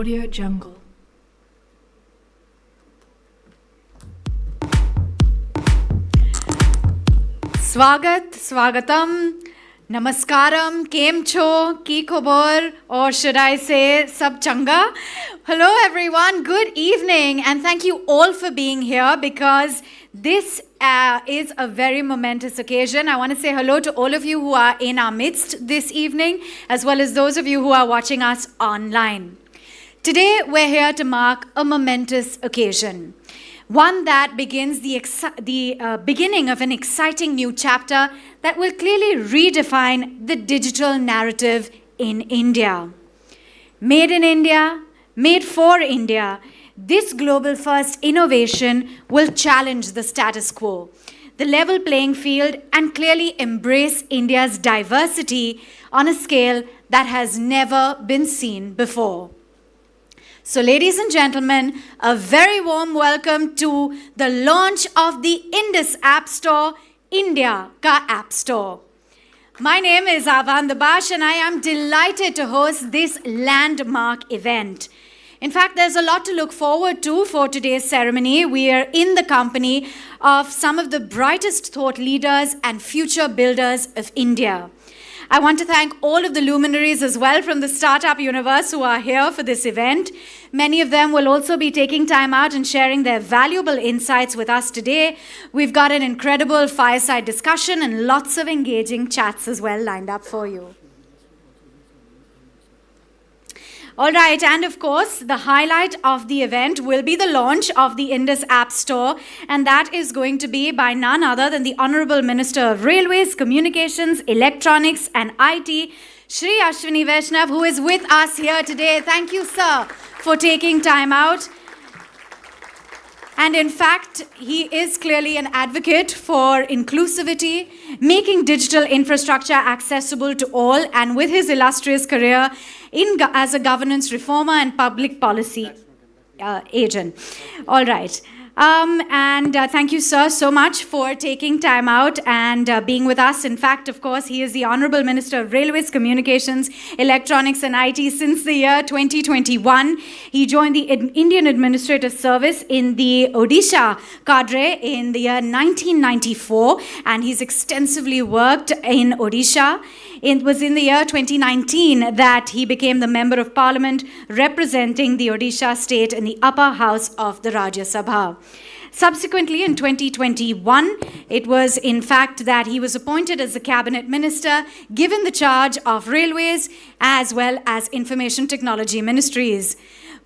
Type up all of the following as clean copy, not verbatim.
Audio Jungle. Swagatam, Namaskaram, Kem Cho, Ki Khobor, or should I say Sab Changa? Hello everyone, good evening, and thank you all for being here because this is a very momentous occasion. I want to say hello to all of you who are in our midst this evening, as well as those of you who are watching us online. Today, we're here to mark a momentous occasion. One that begins the beginning of an exciting new chapter that will clearly redefine the digital narrative in India. Made in India, made for India, this global first innovation will challenge the status quo, the level playing field, and clearly embrace India's diversity on a scale that has never been seen before. So ladies and gentlemen, a very warm welcome to the launch of the Indus Appstore, India ka App Store. My name is Avan Dabash and I am delighted to host this landmark event. In fact, there's a lot to look forward to for today's ceremony. We are in the company of some of the brightest thought leaders and future builders of India. I want to thank all of the luminaries as well from the startup universe who are here for this event. Many of them will also be taking time out and sharing their valuable insights with us today. We've got an incredible fireside discussion and lots of engaging chats as well lined up for you. All right, and of course, the highlight of the event will be the launch of the Indus App Store, and that is going to be by none other than the Honorable Minister of Railways, Communications, Electronics and IT, Shri Ashwini Vaishnav, who is with us here today. Thank you, sir, for taking time out. And in fact, he is clearly an advocate for inclusivity, making digital infrastructure accessible to all, and with his illustrious career as a governance reformer and public policy agent. All right. Thank you, sir, so much for taking time out and being with us. In fact, of course, he is the Honorable Minister of Railways, Communications, Electronics and IT since the year 2021. He joined the Indian Administrative Service in the Odisha cadre in the year 1994, and he's extensively worked in Odisha. It was in the year 2019 that he became the Member of Parliament representing the Odisha state in the upper house of the Rajya Sabha. Subsequently, in 2021, it was in fact that he was appointed as the Cabinet Minister, given the charge of Railways as well as Information Technology Ministries.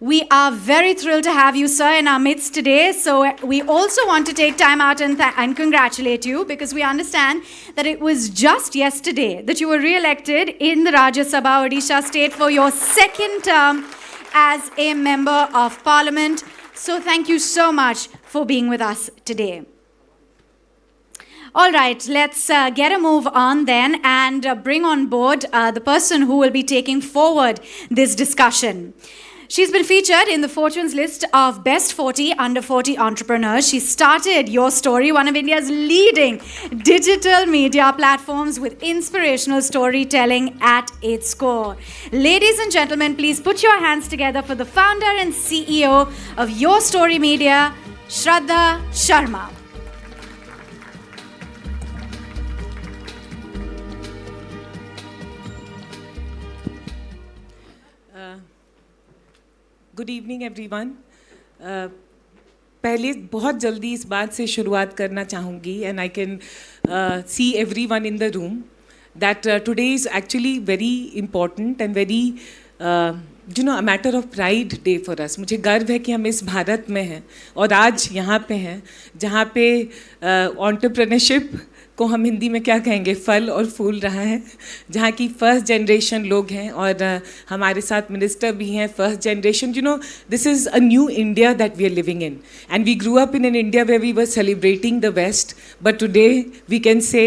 We are very thrilled to have you, sir, in our midst today. So we also want to take time out and congratulate you because we understand that it was just yesterday that you were re-elected in the Rajya Sabha Odisha state for your second term as a Member of Parliament. So thank you so much for being with us today. All right, let's get a move on then and bring on board the person who will be taking forward this discussion. She's been featured in the Fortune's list of Best 40 Under 40 Entrepreneurs. She started Your Story, one of India's leading digital media platforms with inspirational storytelling at its core. Ladies and gentlemen, please put your hands together for the founder and CEO of Your Story Media, Shraddha Sharma. Good evening everyone. पहले बहुत जल्दी इस बात से शुरुआत करना चाहूँगी and I can see everyone in the room that today is actually very important and very a matter of pride day for us. मुझे गर्व है कि हम इस भारत में हैं और आज यहाँ पे हैं जहाँ पे एंटरप्रेन्योरशिप को हम हिंदी में क्या कहेंगे, फल और फूल रहा है, जहाँ की फर्स्ट जनरेशन लोग हैं और हमारे साथ मिनिस्टर भी हैं first generation. This is a new India that we are living in and we grew up in an India where we were celebrating the west, but today we can say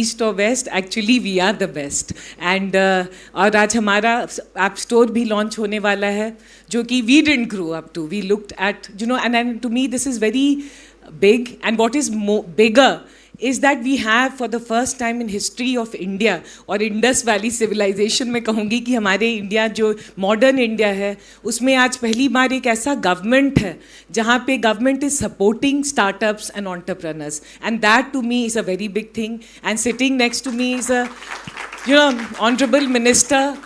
east और west, actually we are the best. And और आज हमारा app store भी launch होने वाला है जो कि we didn't grow up to. We looked at and to me this is very big, and what is bigger is that we have for the first time in history of India और Indus Valley civilization में कहूँगी कि हमारे India जो modern India है उसमें आज पहली बार एक ऐसा गवर्नमेंट है जहाँ पे government is supporting startups and entrepreneurs, and that to me is a very big thing. And sitting next to me is a honorable minister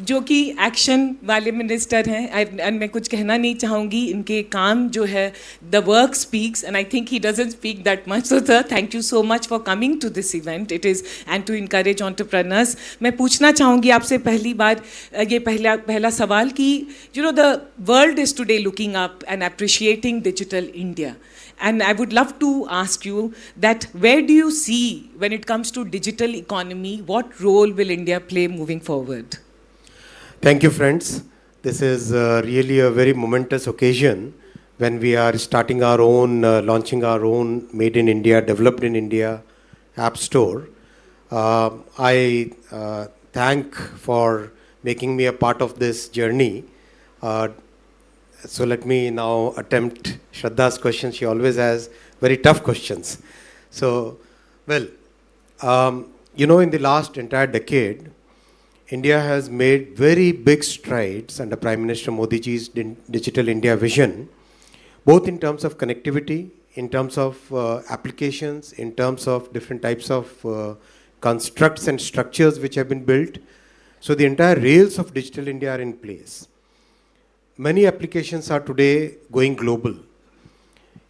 जो कि एक्शन वाले मिनिस्टर हैं, एंड मैं कुछ कहना नहीं चाहूँगी, इनके काम जो है the work speaks and I think he doesn't speak that much. So sir, thank you so much for coming to this event. It is and to encourage entrepreneurs. मैं पूछना चाहूँगी आपसे पहली बार ये पहला सवाल कि the world is today looking up and appreciating digital India. And I would love to ask you that where do you see when it comes to digital economy, what role will India play moving forward? Thank you, friends. This is really a very momentous occasion when we are starting our own, launching our own Made in India, Developed in India App Store. I thank for making me a part of this journey. So let me now attempt Shraddha's question. She always has very tough questions. So, well, in the last entire decade, India has made very big strides under Prime Minister Modi ji's Digital India vision, both in terms of connectivity, in terms of applications, in terms of different types of constructs and structures which have been built. So the entire rails of Digital India are in place. Many applications are today going global.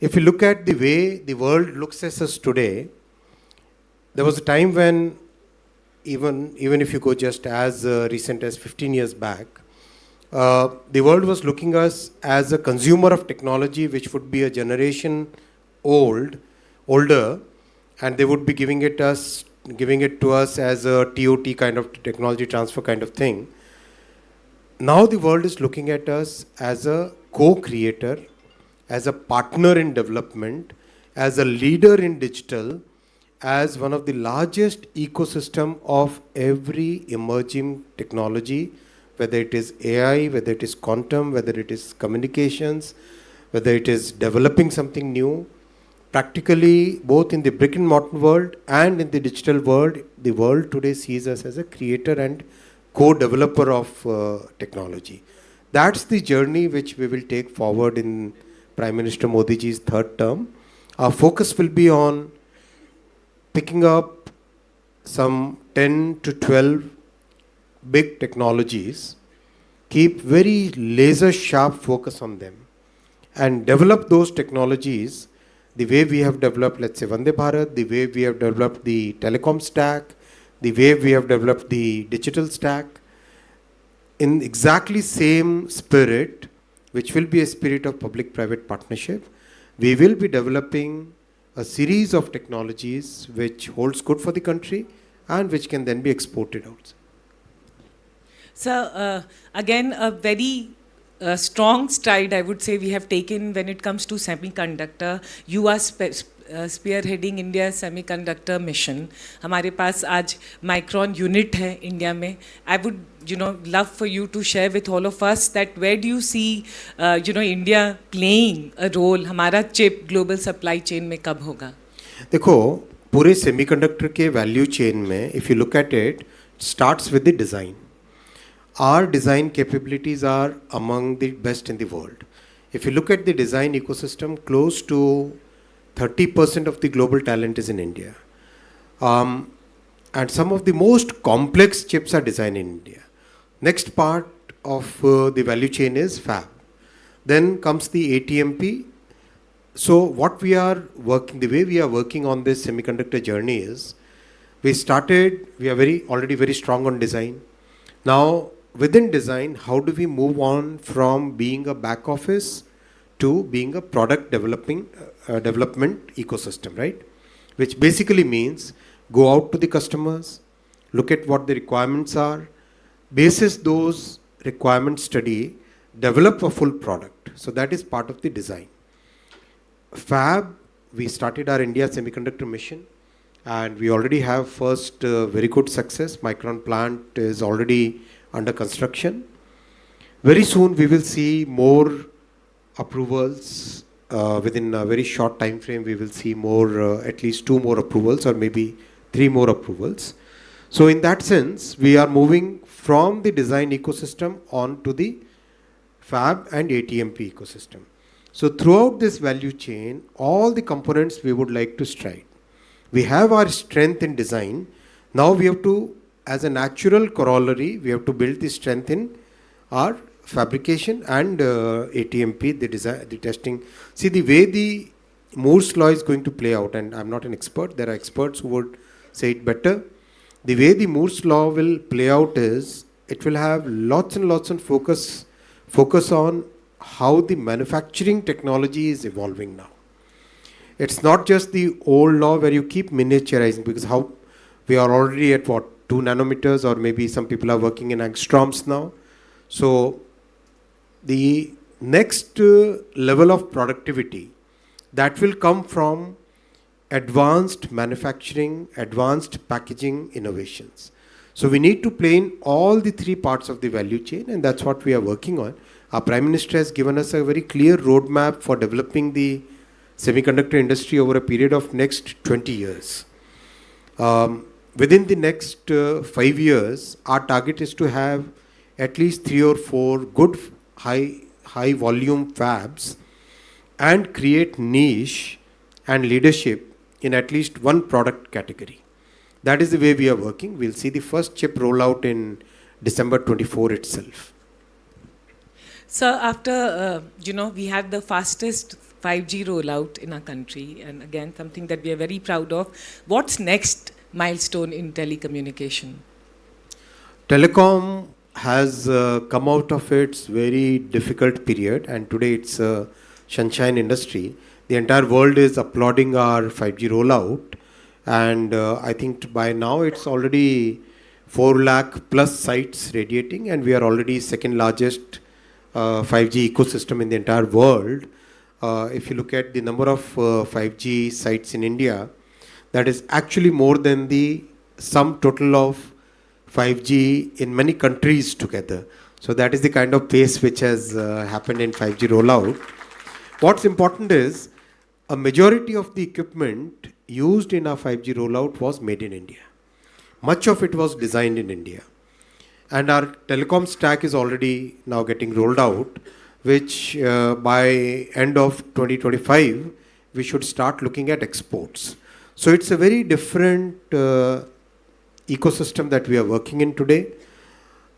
If you look at the way the world looks at us today, there was a time when even if you go just as recent as 15 years back, the world was looking us as a consumer of technology which would be a generation older, and they would be giving it to us as a TOT kind of technology transfer kind of thing. Now the world is looking at us as a co-creator, as a partner in development, as a leader in digital, as one of the largest ecosystem of every emerging technology, whether it is AI, whether it is quantum, whether it is communications, whether it is developing something new. Practically, both in the brick and mortar world and in the digital world, the world today sees us as a creator and co-developer of technology. That's the journey which we will take forward in Prime Minister Modi ji's third term. Our focus will be on picking up some 10 to 12 big technologies, keep very laser sharp focus on them, and develop those technologies the way we have developed, let's say, Vande Bharat, the way we have developed the telecom stack, the way we have developed the digital stack, in exactly same spirit, which will be a spirit of public-private partnership. We will be developing a series of technologies which holds good for the country and which can then be exported out. So again, a very strong stride I would say we have taken when it comes to semiconductor. You are spearheading India semiconductor mission. हमारे पास आज micron unit है India में. I would love for you to share with all of us that where do you see India playing a role. हमारा chip global supply chain में कब होगा? देखो, पूरे semiconductor के value chain में if you look at it, starts with the design. Our design capabilities are among the best in the world. If you look at the design ecosystem, close to 30% of the global talent is in India. And some of the most complex chips are designed in India. Next part of the value chain is fab. Then comes the ATMP. So what we are working, the way we are working on this semiconductor journey is, we are already very strong on design. Now, within design, how do we move on from being a back office to being a product development ecosystem, right? Which basically means go out to the customers, look at what the requirements are, basis those requirements study, develop a full product. So that is part of the design. Fab, we started our India semiconductor mission and we already have first very good success. Micron plant is already under construction. Very soon we will see more approvals within a very short time frame, we will see more, at least 2 more approvals or maybe 3 more approvals. So in that sense, we are moving from the design ecosystem on to the fab and ATMP ecosystem. So throughout this value chain, all the components we would like to stride. We have our strength in design. Now we have to, as a natural corollary, we have to build the strength in our fabrication and ATMP, the design, the testing. See, the way the Moore's law is going to play out, and I'm not an expert, there are experts who would say it better. The way the Moore's law will play out is, it will have lots and lots of focus on how the manufacturing technology is evolving now. It's not just the old law where you keep miniaturizing, because how we are already at what, 2 nanometers, or maybe some people are working in angstroms now. So the next level of productivity that will come from advanced manufacturing, advanced packaging innovations. So we need to play in all the 3 parts of the value chain, and that's what we are working on. Our Prime Minister has given us a very clear roadmap for developing the semiconductor industry over a period of next 20 years. Within the next 5 years, our target is to have at least 3 or 4 good high volume fabs and create niche and leadership in at least one product category. That is the way we are working. We'll see the first chip rollout in December 24 itself. Sir, after, we had the fastest 5G rollout in our country, and again, something that we are very proud of. What's next milestone in telecommunication? Telecom has come out of its very difficult period, and today it's a sunshine industry. The entire world is applauding our 5G rollout, and I think by now it's already 4 lakh plus sites radiating, and we are already second largest 5G ecosystem in the entire world. If you look at the number of 5G sites in India, that is actually more than the sum total of 5G in many countries together. So that is the kind of pace which has happened in 5G rollout. What's important is, a majority of the equipment used in our 5G rollout was made in India. Much of it was designed in India. And our telecom stack is already now getting rolled out, which by end of 2025, we should start looking at exports. So it's a very different ecosystem that we are working in today.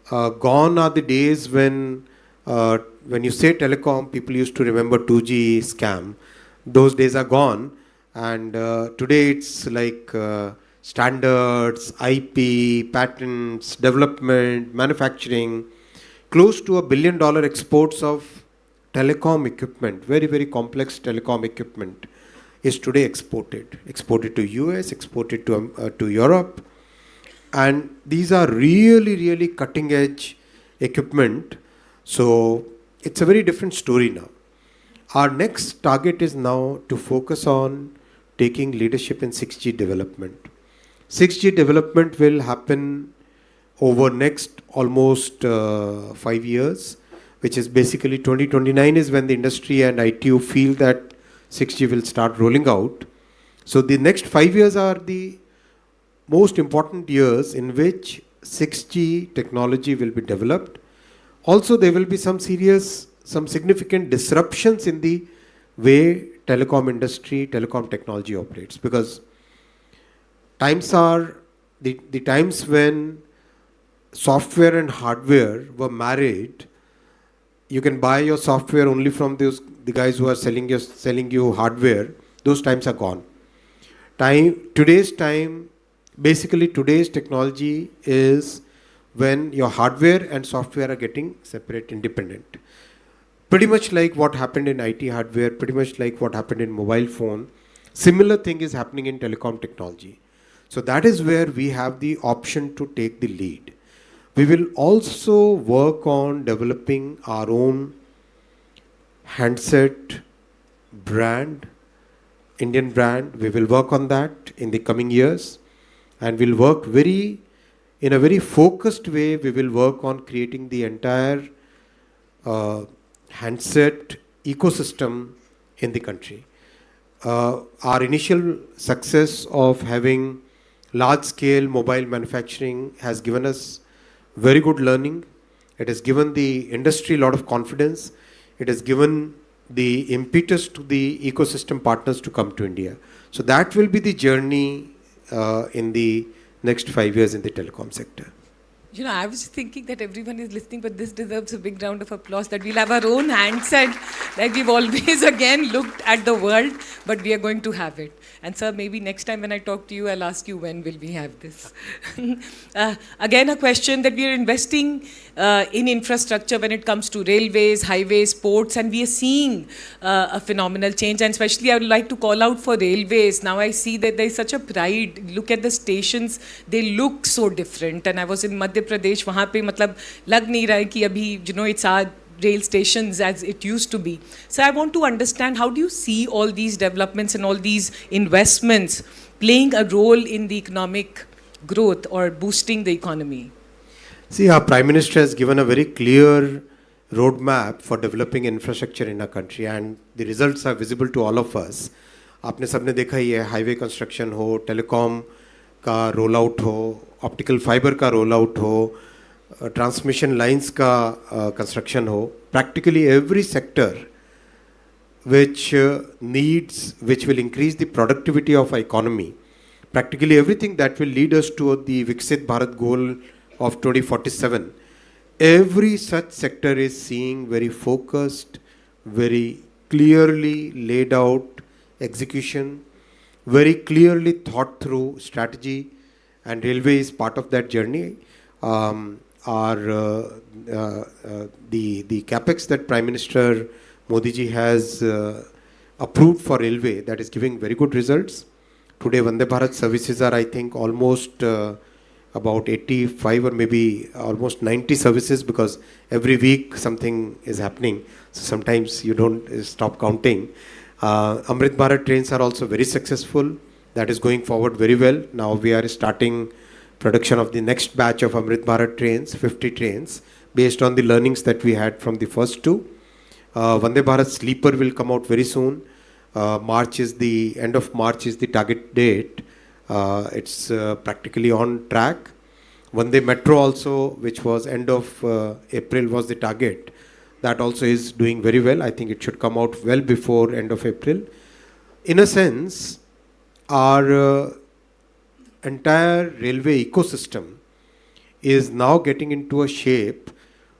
Gone are the days when you say telecom, people used to remember 2G scam. Those days are gone. And today it's like standards, IP, patents, development, manufacturing. Close to $1 billion exports of telecom equipment, very, very complex telecom equipment, is today exported. Exported to US, exported to Europe. And these are really, really cutting edge equipment. So it's a very different story now. Our next target is now to focus on taking leadership in 6G development. 6G development will happen over next almost 5 years, which is basically 2029 is when the industry and ITU feel that 6G will start rolling out. So the next 5 years are the most important years in which 6G technology will be developed. Also, there will be some significant disruptions in the way telecom industry, telecom technology operates, because times are the times when software and hardware were married. You can buy your software only from the guys who are selling you hardware. Those times are gone. Today's technology is when your hardware and software are getting separate, independent. Pretty much like what happened in IT hardware, pretty much like what happened in mobile phone. Similar thing is happening in telecom technology. So that is where we have the option to take the lead. We will also work on developing our own handset brand, Indian brand. We will work on that in the coming years, and we'll work in a very focused way. We will work on creating the entire handset ecosystem in the country. Our initial success of having large-scale mobile manufacturing has given us very good learning. It has given the industry a lot of confidence. It has given the impetus to the ecosystem partners to come to India. So that will be the journey in the next 5 years in the telecom sector. You know, I was thinking that everyone is listening, but this deserves a big round of applause that we'll have our own handset, like we've always again looked at the world, but we are going to have it. And sir, maybe next time when I talk to you, I'll ask you when will we have this. Again, a question that we are investing in infrastructure when it comes to railways, highways, ports, and we are seeing a phenomenal change. And especially I would like to call out for railways. Now I see that there is such a pride. Look at the stations, they look so different. And I was in Madhya Pradesh, वहाँ पे मतलब लग नहीं रहा है कि अभी, you know, it's our rail stations as it used to be. So I want to understand, how do you see all these developments and all these investments playing a role in the economic growth or boosting the economy? See, our Prime Minister has given a very clear roadmap for developing infrastructure in our country, and the results are visible to all of us. आपने सबने देखा ही है, highway construction हो, telecom का roll out हो, optical fibre का roll out हो, transmission lines का कंस्ट्रक्शन हो. Practically every sector which which will increase the productivity of our economy, practically everything that will lead us to the Viksit Bharat goal of 2047, every such sector is seeing very focused, very clearly laid out execution, very clearly thought through strategy, and railway is part of that journey. The capex that Prime Minister Modi ji has approved for railway, that is giving very good results. Today Vande Bharat services are, I think, almost about 85 or maybe almost 90 services, because every week something is happening. So sometimes you don't stop counting. Amrit Bharat trains are also very successful. That is going forward very well. Now we are starting production of the next batch of Amrit Bharat trains, 50 trains, based on the learnings that we had from the first two. Vande Bharat Sleeper will come out very soon. End of March is the target date. It's practically on track. Vande Metro also, which was end of April was the target. That also is doing very well. I think it should come out well before end of April. In a sense, our entire railway ecosystem is now getting into a shape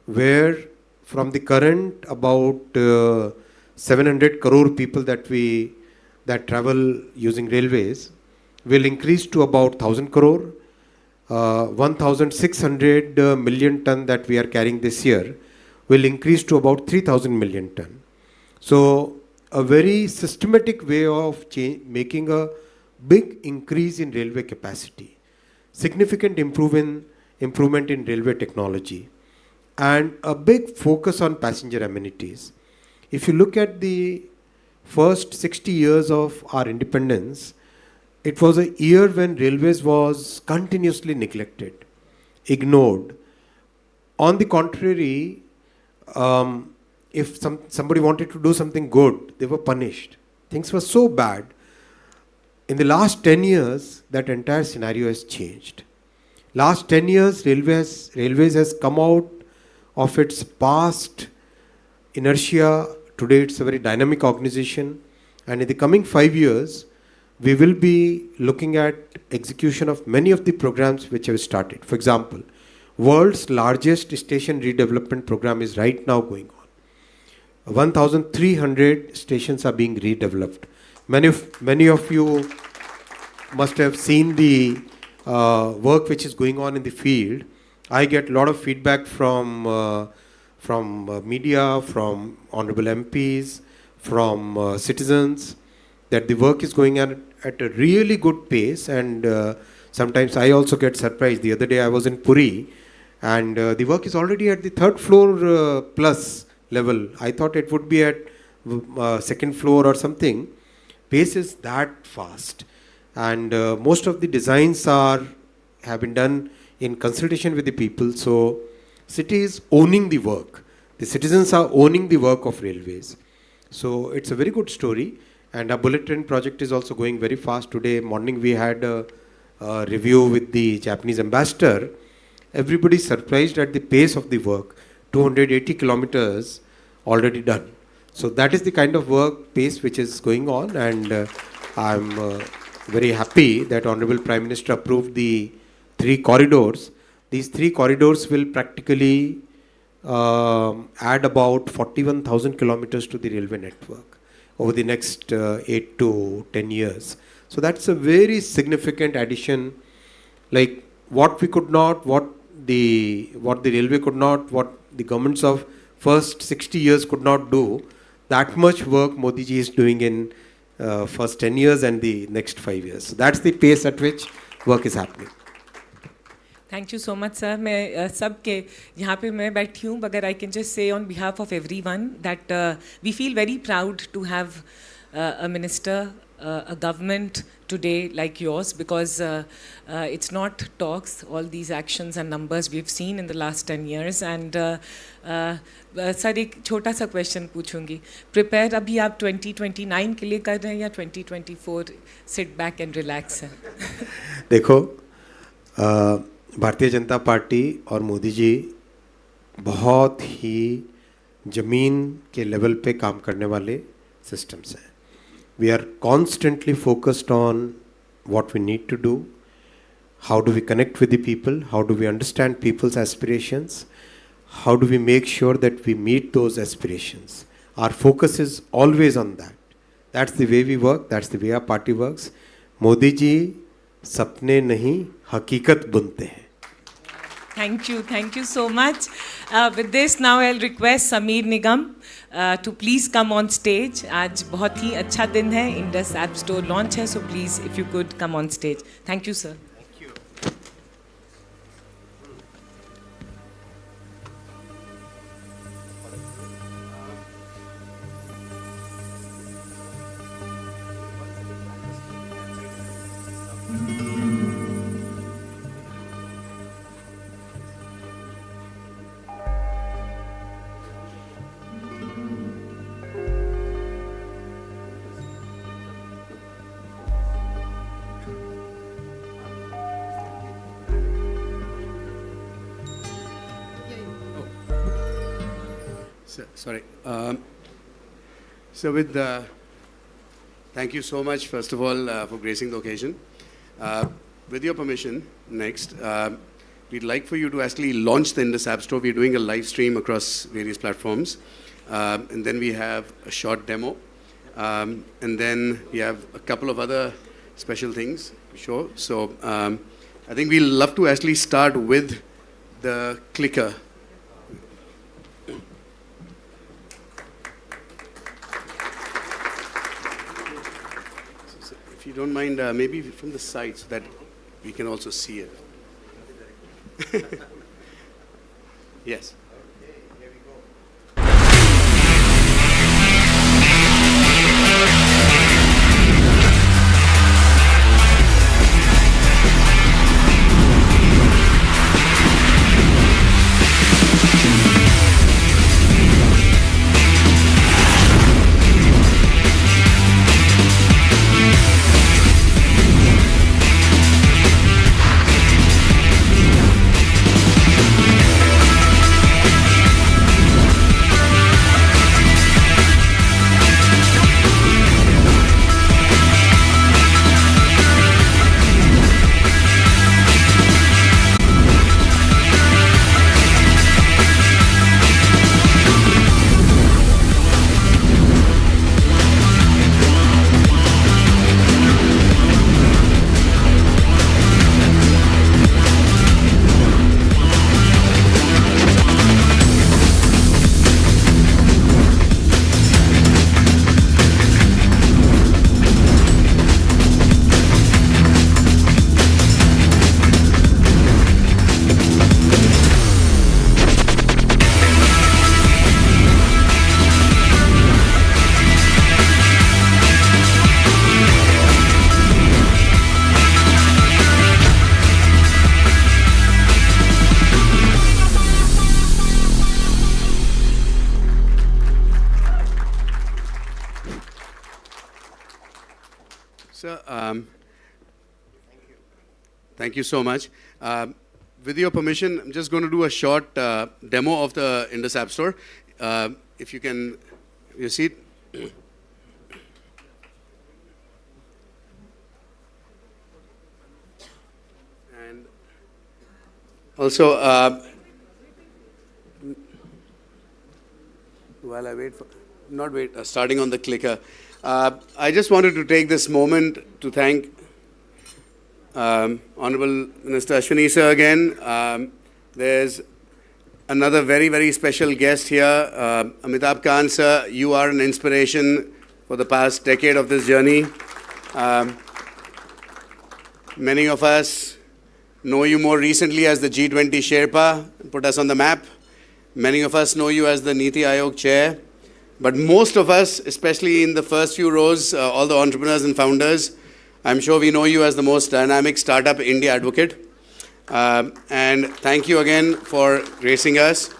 where from the current about 700 crore people that travel using railways will increase to about 1000 crore. 1600 million ton that we are carrying this year will increase to about 3000 million ton. So a very systematic way of making a big increase in railway capacity, significant improvement in railway technology, and a big focus on passenger amenities. If you look at the first 60 years of our independence, it was a year when railways was continuously neglected, ignored. On the contrary, if somebody wanted to do something good, they were punished. Things were so bad. In the last 10 years, that entire scenario has changed. Last 10 years, railways has come out of its past inertia. Today, it's a very dynamic organization. And in the coming 5 years, we will be looking at execution of many of the programs which have started. For example, world's largest station redevelopment program is right now going on. 1,300 stations are being redeveloped. Many of you must have seen the work which is going on in the field. I get a lot of feedback from media, from honorable MPs, from citizens, that the work is going on at a really good pace, and sometimes I also get surprised. The other day I was in Puri, and the work is already at the third floor plus level. I thought it would be at second floor or something. Pace is that fast, and most of the designs have been done in consultation with the people. So city is owning the work. The citizens are owning the work of railways. So it's a very good story. And our bullet train project is also going very fast. Today morning we had a review with the Japanese ambassador. Everybody surprised at the pace of the work. 280 kilometers already done. So that is the kind of work pace which is going on, and I'm very happy that Honorable Prime Minister approved the 3 corridors. These 3 corridors will practically add about 41,000 kilometers to the railway network over the next 8 to 10 years. So that's a very significant addition. Like what we could not, what the railway could not, what the governments of first 60 years could not do, that much work Modi ji is doing in first 10 years and the next 5 years. So that's the pace at which work is happening. Thank you so much sir. मैं सबके यहाँ पे मैं बैठी हूँ, मगर I can just say on behalf of everyone that we feel very proud to have a minister, a government today like yours, because it's not talks, all these actions and numbers we've seen in the last 10 years. And sir एक छोटा सा question पूछूंगी. Prepare अभी आप 2029 के लिए कर रहे हैं या 2024 सिट बैक एंड रिलैक्स है? देखो, भारतीय जनता पार्टी और मोदी जी बहुत ही ज़मीन के लेवल पे काम करने वाले सिस्टम्स हैं. We are constantly focused on what we need to do, how do we connect with the people, how do we understand people's aspirations, how do we make sure that we meet those aspirations. Our focus is always on that. That's the way we work, that's the way our party works. Modi ji sapne nahi hakikat bunte hain. Thank you so much. With this, now I'll request Sameer Nigam to please come on stage. आज बहुत ही अच्छा दिन है, Indus Appstore launch है, so please if you could come on stage. Thank you, sir. Sorry. Thank you so much, first of all, for gracing the occasion. With your permission, next, we'd like for you to actually launch the Indus Appstore. We're doing a live stream across various platforms. And then we have a short demo. And then we have a couple of other special things, sure. So I think we'll love to actually start with the clicker. If you don't mind, maybe from the side so that we can also see it. Yes. Sir, thank you so much. With your permission, I'm just going to do a short demo of the Indus App Store. If you can, you see it? And also, while I wait for, starting on the clicker, I just wanted to take this moment to thank Honorable Minister Ashwini sir again. There's another very, very special guest here, Amitabh Khan sir. You are an inspiration for the past decade of this journey. Many of us know you more recently as the G20 Sherpa, put us on the map. Many of us know you as the Niti Aayog chair. But most of us, especially in the first few rows, all the entrepreneurs and founders, I'm sure we know you as the most dynamic startup India advocate. And thank you again for gracing us.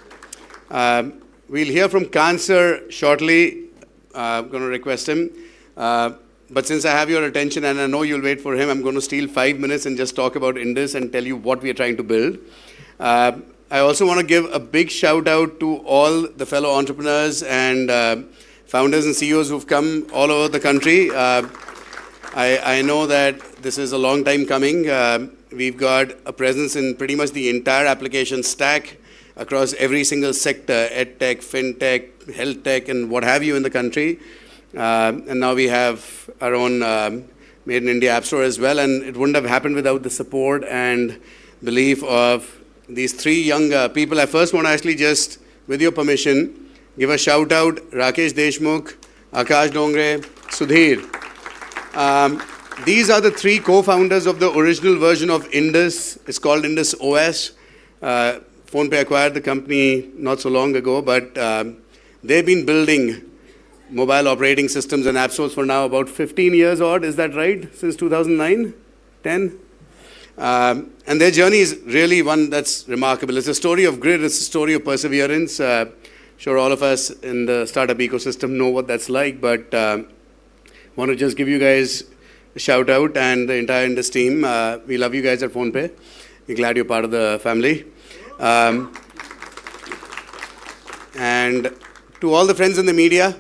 We'll hear from Khan sir shortly. I'm going to request him. But since I have your attention and I know you'll wait for him, I'm going to steal 5 minutes and just talk about Indus and tell you what we are trying to build. I also want to give a big shout out to all the fellow entrepreneurs and founders and CEOs who've come all over the country. I know that this is a long time coming. We've got a presence in pretty much the entire application stack across every single sector, edtech, fintech, health tech, and what have you in the country. And now we have our own Made in India App Store as well. And it wouldn't have happened without the support and belief of these three young people. I first want to actually just, with your permission, give a shout out, Rakesh Deshmukh, Akash Dongre, Sudhir. These are the three co-founders of the original version of Indus. It's called Indus OS. PhonePe acquired the company not so long ago, but they've been building mobile operating systems and app stores for now about 15 years odd. Is that right? Since 2009? 10? And their journey is really one that's remarkable. It's a story of grit. It's a story of perseverance. Sure, all of us in the startup ecosystem know what that's like, but want to just give you guys a shout out and the entire Indus team. We love you guys at PhonePe. We're glad you're part of the family. And to all the friends in the media,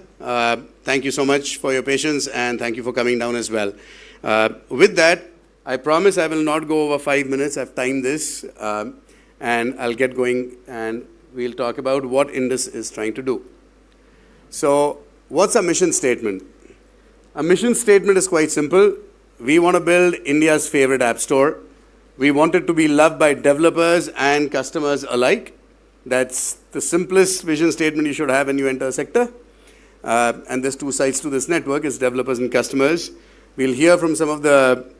thank you so much for your patience and thank you for coming down as well. With that, I promise I will not go over 5 minutes. I've timed this and I'll get going and we'll talk about what Indus is trying to do. So what's our mission statement? Our mission statement is quite simple. We want to build India's favorite app store. We want it to be loved by developers and customers alike. That's the simplest vision statement you should have when you enter a sector. And there's two sides to this network, it's developers and customers. We'll hear from some of the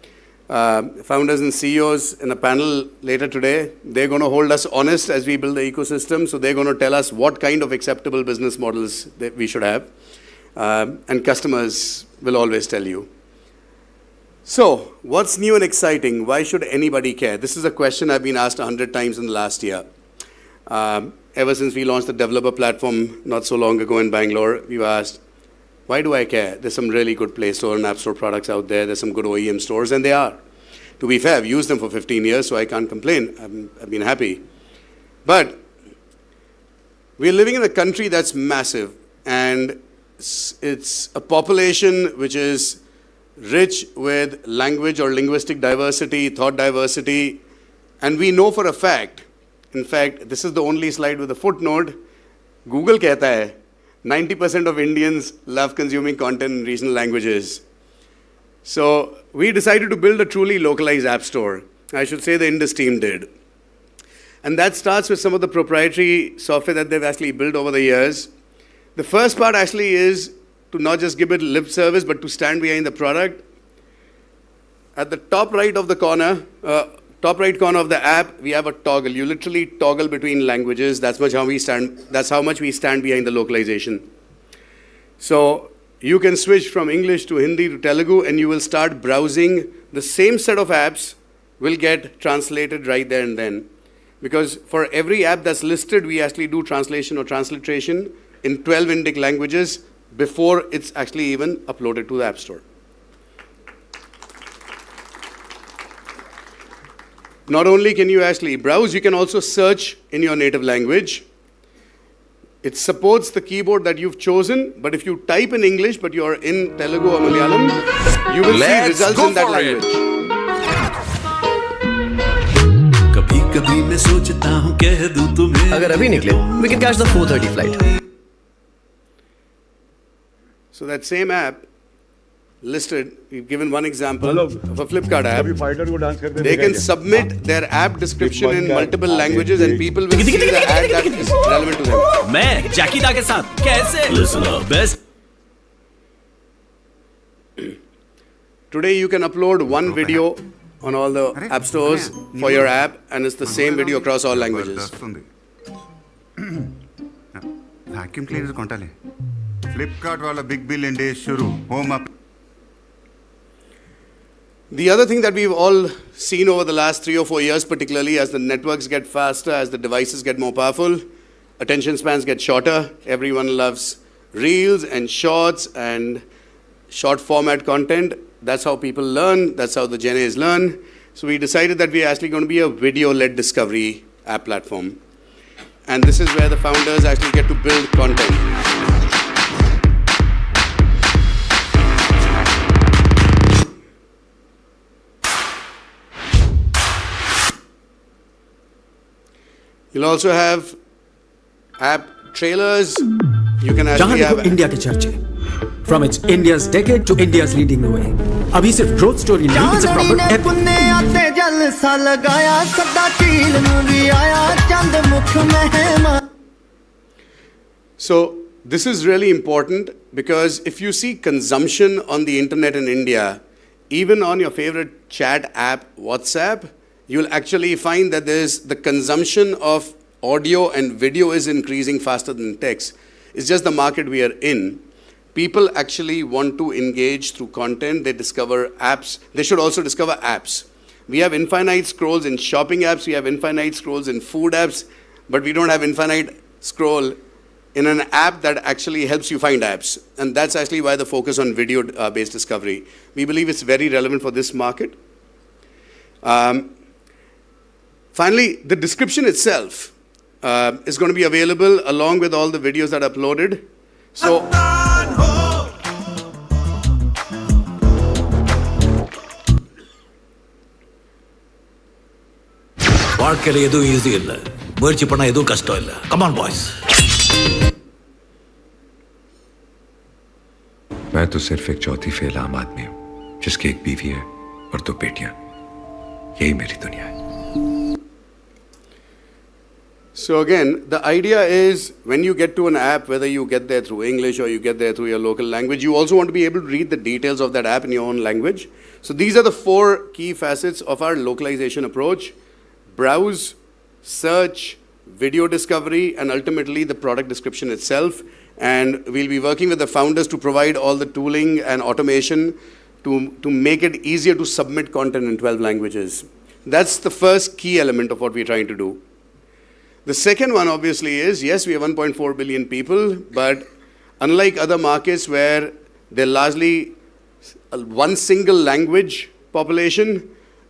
founders and CEOs in a panel later today. They're going to hold us honest as we build the ecosystem. So they're going to tell us what kind of acceptable business models that we should have. And customers will always tell you. So what's new and exciting? Why should anybody care? This is a question I've been asked 100 times in the last year. Ever since we launched the developer platform not so long ago in Bangalore, we've asked, why do I care? There's some really good Play Store and App Store products out there. There's some good OEM stores, and they are. To be fair, I've used them for 15 years, so I can't complain. I've been happy. But we're living in a country that's massive, and it's a population which is rich with language or linguistic diversity, thought diversity, and we know for a fact, in fact, this is the only slide with a footnote, Google कहता है, 90% of Indians love consuming content in regional languages. So we decided to build a truly localized app store. I should say the Indus team did. And that starts with some of the proprietary software that they've actually built over the years. The first part actually is to not just give it lip service, but to stand behind the product. At the top right of the corner, top right corner of the app, we have a toggle. You literally toggle between languages. That's how much we stand behind the localization. So you can switch from English to Hindi to Telugu, and you will start browsing. The same set of apps will get translated right there and then. Because for every app that's listed, we actually do translation or transliteration in 12 Indic languages before it's actually even uploaded to the App Store. Not only can you actually browse, you can also search in your native language. It supports the keyboard that you've chosen, but if you type in English, but you're in Telugu or Malayalam, you will see results in that language. कभी मैं सोचता हूँ कह दूँ तुम्हें अगर अभी निकले, we can catch the 4:30 flight. So that same app listed, we've given one example of a Flipkart app. They can submit their app description in multiple languages and people will see the ad that is relevant to them. मैं जैकी दा के साथ कैसे Listen up, best Today you can upload one video on all the app stores for your app and it's the same video across all languages. vacuum cleaners కొంటాలే Flipkart వాళ్ళ big bill ఎండే షురు హోమ్ అప్ The other thing that we've all seen over the last 3 or 4 years, particularly as the networks get faster, as the devices get more powerful, attention spans get shorter. Everyone loves reels and shorts and short format content. That's how people learn. That's how the Gen A's learn. So we decided that we're actually going to be a video-led discovery app platform. And this is where the founders actually get to build content. You'll also have app trailers. You can जहां actually देखो have India के चर्चे from it's India's decade to India's leading the way अभी सिर्फ growth story नहीं it's a proper पुन्ने आते जलसा लगाया सदा चील नू भी आया चंद मुख मेहमान. So this is really important because if you see consumption on the internet in India, even on your favorite chat app, WhatsApp, you'll actually find that there's the consumption of audio and video is increasing faster than text. It's just the market we are in. People actually want to engage through content. They discover apps. They should also discover apps. We have infinite scrolls in shopping apps. We have infinite scrolls in food apps. But we don't have infinite scroll in an app that actually helps you find apps. And that's actually why the focus on video-based discovery. We believe it's very relevant for this market. Finally, the description itself is going to be available along with all the videos that are uploaded. So, வாழ்க்கையில எதுவும் easy இல்ல முயற்சி பண்ணா எதுவும் கஷ்டம் இல்ல come on boys मैं तो सिर्फ एक चौथी फेल आम आदमी हूं जिसकी एक बीवी है और 2 बेटियां यही मेरी दुनिया है. So again, the idea is when you get to an app, whether you get there through English or you get there through your local language, you also want to be able to read the details of that app in your own language. So these are the 4 key facets of our localization approach: browse, search, video discovery, and ultimately the product description itself. And we'll be working with the founders to provide all the tooling and automation to make it easier to submit content in 12 languages. That's the first key element of what we're trying to do. The second one obviously is, yes, we have 1.4 billion people, but unlike other markets where they're largely one single language population,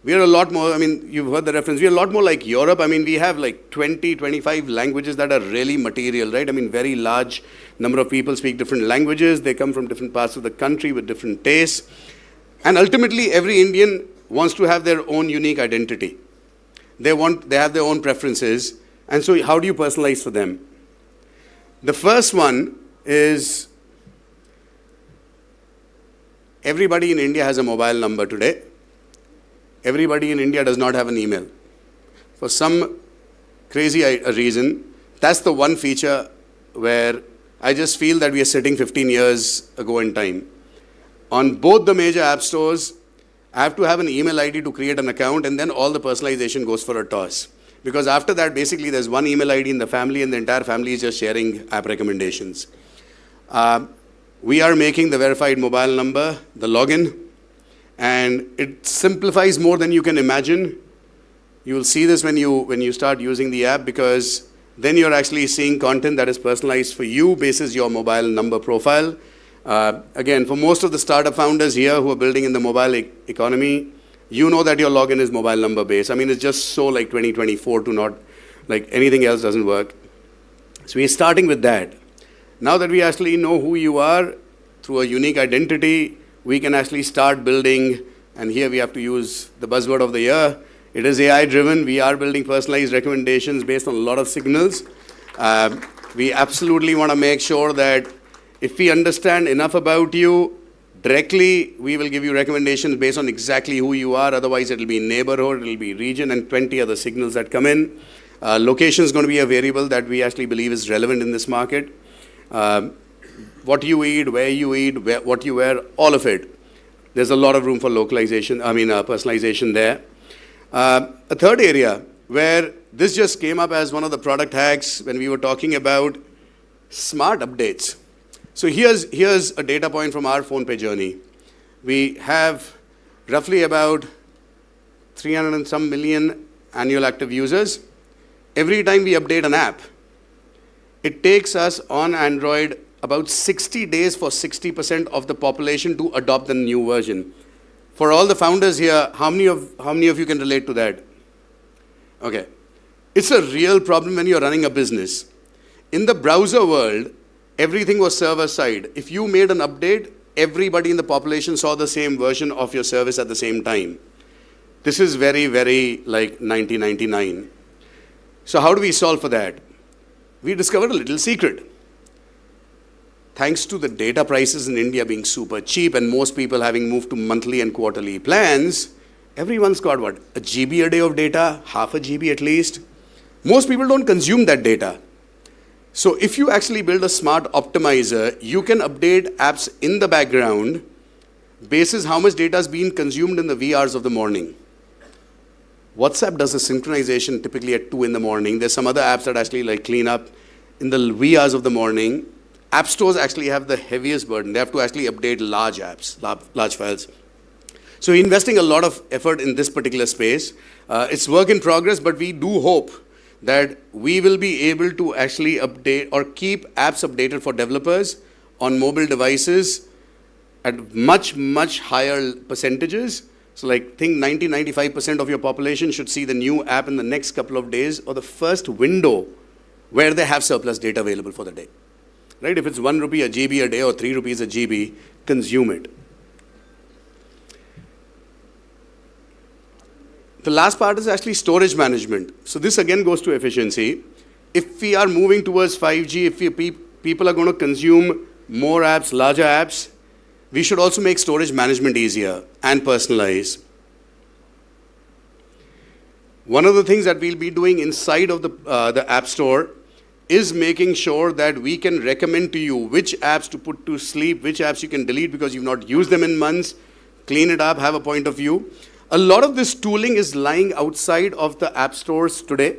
we are a lot more, I mean, you've heard the reference, we are a lot more like Europe. I mean, we have like 20, 25 languages that are really material, right? I mean, very large number of people speak different languages. They come from different parts of the country with different tastes. And ultimately, every Indian wants to have their own unique identity. They have their own preferences. And so how do you personalize for them? The first one is everybody in India has a mobile number today. Everybody in India does not have an email. For some crazy reason, that's the one feature where I just feel that we are sitting 15 years ago in time. On both the major app stores, I have to have an email ID to create an account and then all the personalization goes for a toss. Because after that, basically, there's one email ID in the family and the entire family is just sharing app recommendations. We are making the verified mobile number, the login, and it simplifies more than you can imagine. You will see this when you start using the app because then you're actually seeing content that is personalized for you basis your mobile number profile. Again, for most of the startup founders here who are building in the mobile economy, you know that your login is mobile number based. I mean, it's just so like 2024 to not, like anything else doesn't work. So we're starting with that. Now that we actually know who you are through a unique identity, we can actually start building, and here we have to use the buzzword of the year. It is AI driven. We are building personalized recommendations based on a lot of signals. We absolutely want to make sure that if we understand enough about you, directly we will give you recommendations based on exactly who you are. Otherwise, it'll be neighborhood, it'll be region, and 20 other signals that come in. Location is going to be a variable that we actually believe is relevant in this market. What you eat, where you eat, what you wear, all of it. There's a lot of room for localization, personalization there. A third area where this just came up as one of the product hacks when we were talking about smart updates. So here's a data point from our PhonePe journey. We have roughly about 300 and some million annual active users. Every time we update an app, it takes us on Android about 60 days for 60% of the population to adopt the new version. For all the founders here, how many of you can relate to that? Okay. It's a real problem when you're running a business. In the browser world, everything was server-side. If you made an update, everybody in the population saw the same version of your service at the same time. This is very, very like 1999. So how do we solve for that? We discovered a little secret. Thanks to the data prices in India being super cheap and most people having moved to monthly and quarterly plans, everyone's got what? A GB a day of data, half a GB at least. Most people don't consume that data. So if you actually build a smart optimizer, you can update apps in the background basis how much data is being consumed in the wee hours of the morning. WhatsApp does a synchronization typically at 2 in the morning. There's some other apps that actually like clean up in the wee hours of the morning. App stores actually have the heaviest burden. They have to actually update large apps, large files. So we're investing a lot of effort in this particular space. It's work in progress, but we do hope that we will be able to actually update or keep apps updated for developers on mobile devices at much, much higher percentages. So like think 90-95% of your population should see the new app in the next couple of days or the first window where they have surplus data available for the day. Right? If it's 1 rupee a GB a day or 3 rupees a GB, consume it. The last part is actually storage management. So this again goes to efficiency. If we are moving towards 5G, if people are going to consume more apps, larger apps, we should also make storage management easier and personalize. One of the things that we'll be doing inside of the App Store is making sure that we can recommend to you which apps to put to sleep, which apps you can delete because you've not used them in months, clean it up, have a point of view. A lot of this tooling is lying outside of the app stores today.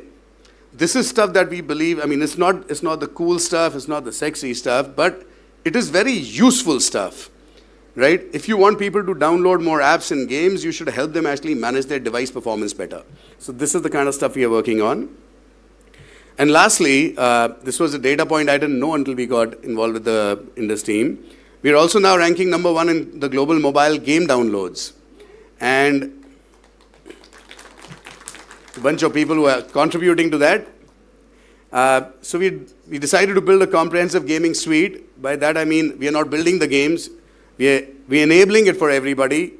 This is stuff that we believe, it's not the cool stuff, it's not the sexy stuff, but it is very useful stuff, right? If you want people to download more apps and games, you should help them actually manage their device performance better. So this is the kind of stuff we are working on. And lastly, this was a data point I didn't know until we got involved with the Indus team. We are also now ranking #1 in the global mobile game downloads. And a bunch of people who are contributing to that. So we decided to build a comprehensive gaming suite. By that I mean we are not building the games, we're enabling it for everybody.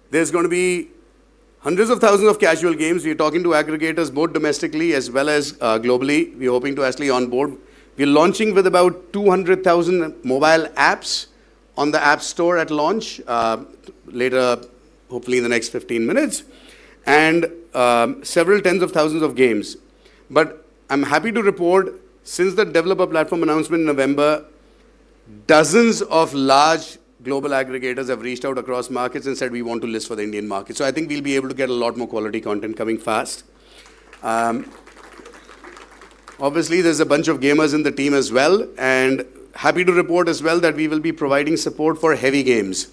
There's going to be hundreds of thousands of casual games. We're talking to aggregators both domestically as well as globally. We're hoping to actually onboard. We're launching with about 200,000 mobile apps on the App Store at launch later, hopefully in the next 15 minutes. And several tens of thousands of games. But I'm happy to report, since the developer platform announcement in November, dozens of large global aggregators have reached out across markets and said we want to list for the Indian market. So I think we'll be able to get a lot more quality content coming fast. Obviously, there's a bunch of gamers in the team as well, and happy to report as well that we will be providing support for heavy games.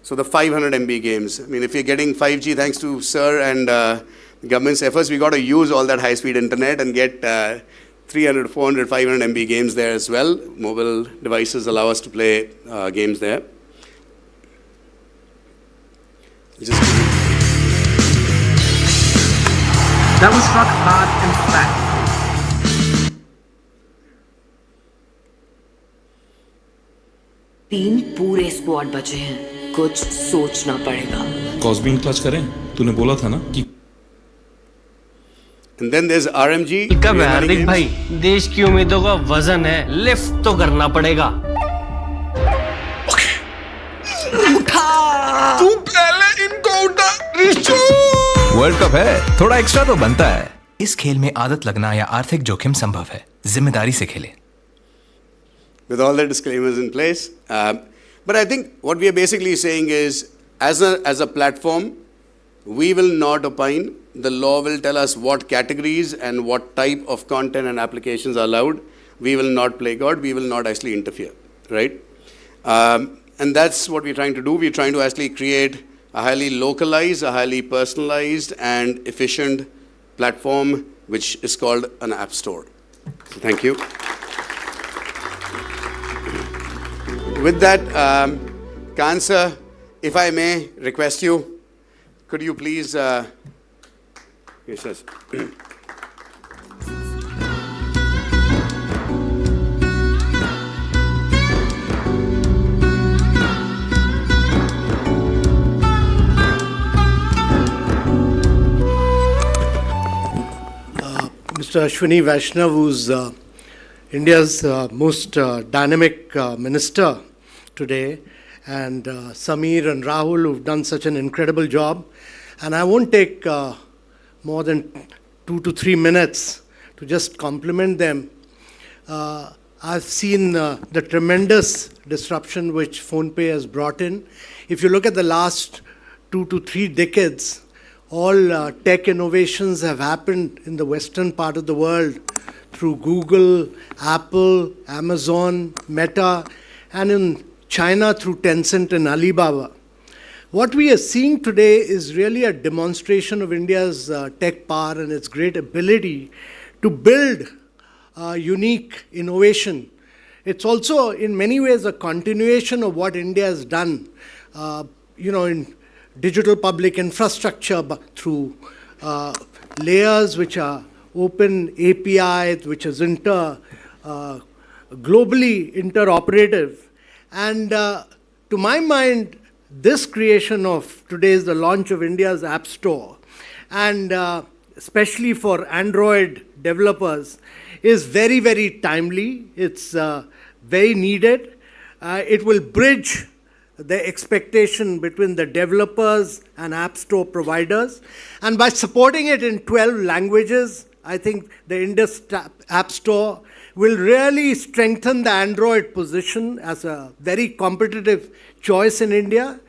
So the 500 MB games. If you're getting 5G thanks to Sir and the government's efforts, we got to use all that high-speed internet and get 300, 400, 500 MB games there as well. Mobile devices allow us to play games there. Just That was struck hard and flat. तीन पूरे squad बचे हैं, कुछ सोचना पड़ेगा। कॉस्बिन clutch करें? तूने बोला था ना कि And then there's RMG. कब है हार्दिक भाई? देश की उम्मीदों का वजन है, लिफ्ट तो करना पड़ेगा। तू पहले इनको उठा रिशु। वर्ल्ड कप है, थोड़ा एक्स्ट्रा तो बनता है। इस खेल में आदत लगना या आर्थिक जोखिम संभव है, जिम्मेदारी से खेलें। With all the disclaimers in place. But I think what we are basically saying is, as a platform, we will not opine. The law will tell us what categories and what type of content and applications are allowed. We will not play God. We will not actually interfere, right? And that's what we're trying to do. We're trying to actually create a highly localized, a highly personalized and efficient platform, which is called an app store. So thank you. With that, Khan sir, if I may request you, could you please, yes, yes. Mr. Ashwini Vaishnav, who's India's most dynamic minister today, and Sameer and Rahul, who've done such an incredible job. And I won't take more than 2 to 3 minutes to just compliment them. I've seen the tremendous disruption which PhonePe has brought in. If you look at the last 2 to 3 decades, all tech innovations have happened in the western part of the world through Google, Apple, Amazon, Meta, and in China through Tencent and Alibaba. What we are seeing today is really a demonstration of India's tech power and its great ability to build unique innovation. It's also in many ways a continuation of what India has done, in digital public infrastructure through layers which are open APIs, which is globally interoperative. And to my mind, this creation of today is the launch of India's App Store, and especially for Android developers, is very, very timely. It's very needed. It will bridge the expectation between the developers and App Store providers. And by supporting it in 12 languages, I think the Indus App Store will really strengthen the Android position as a very competitive choice in India.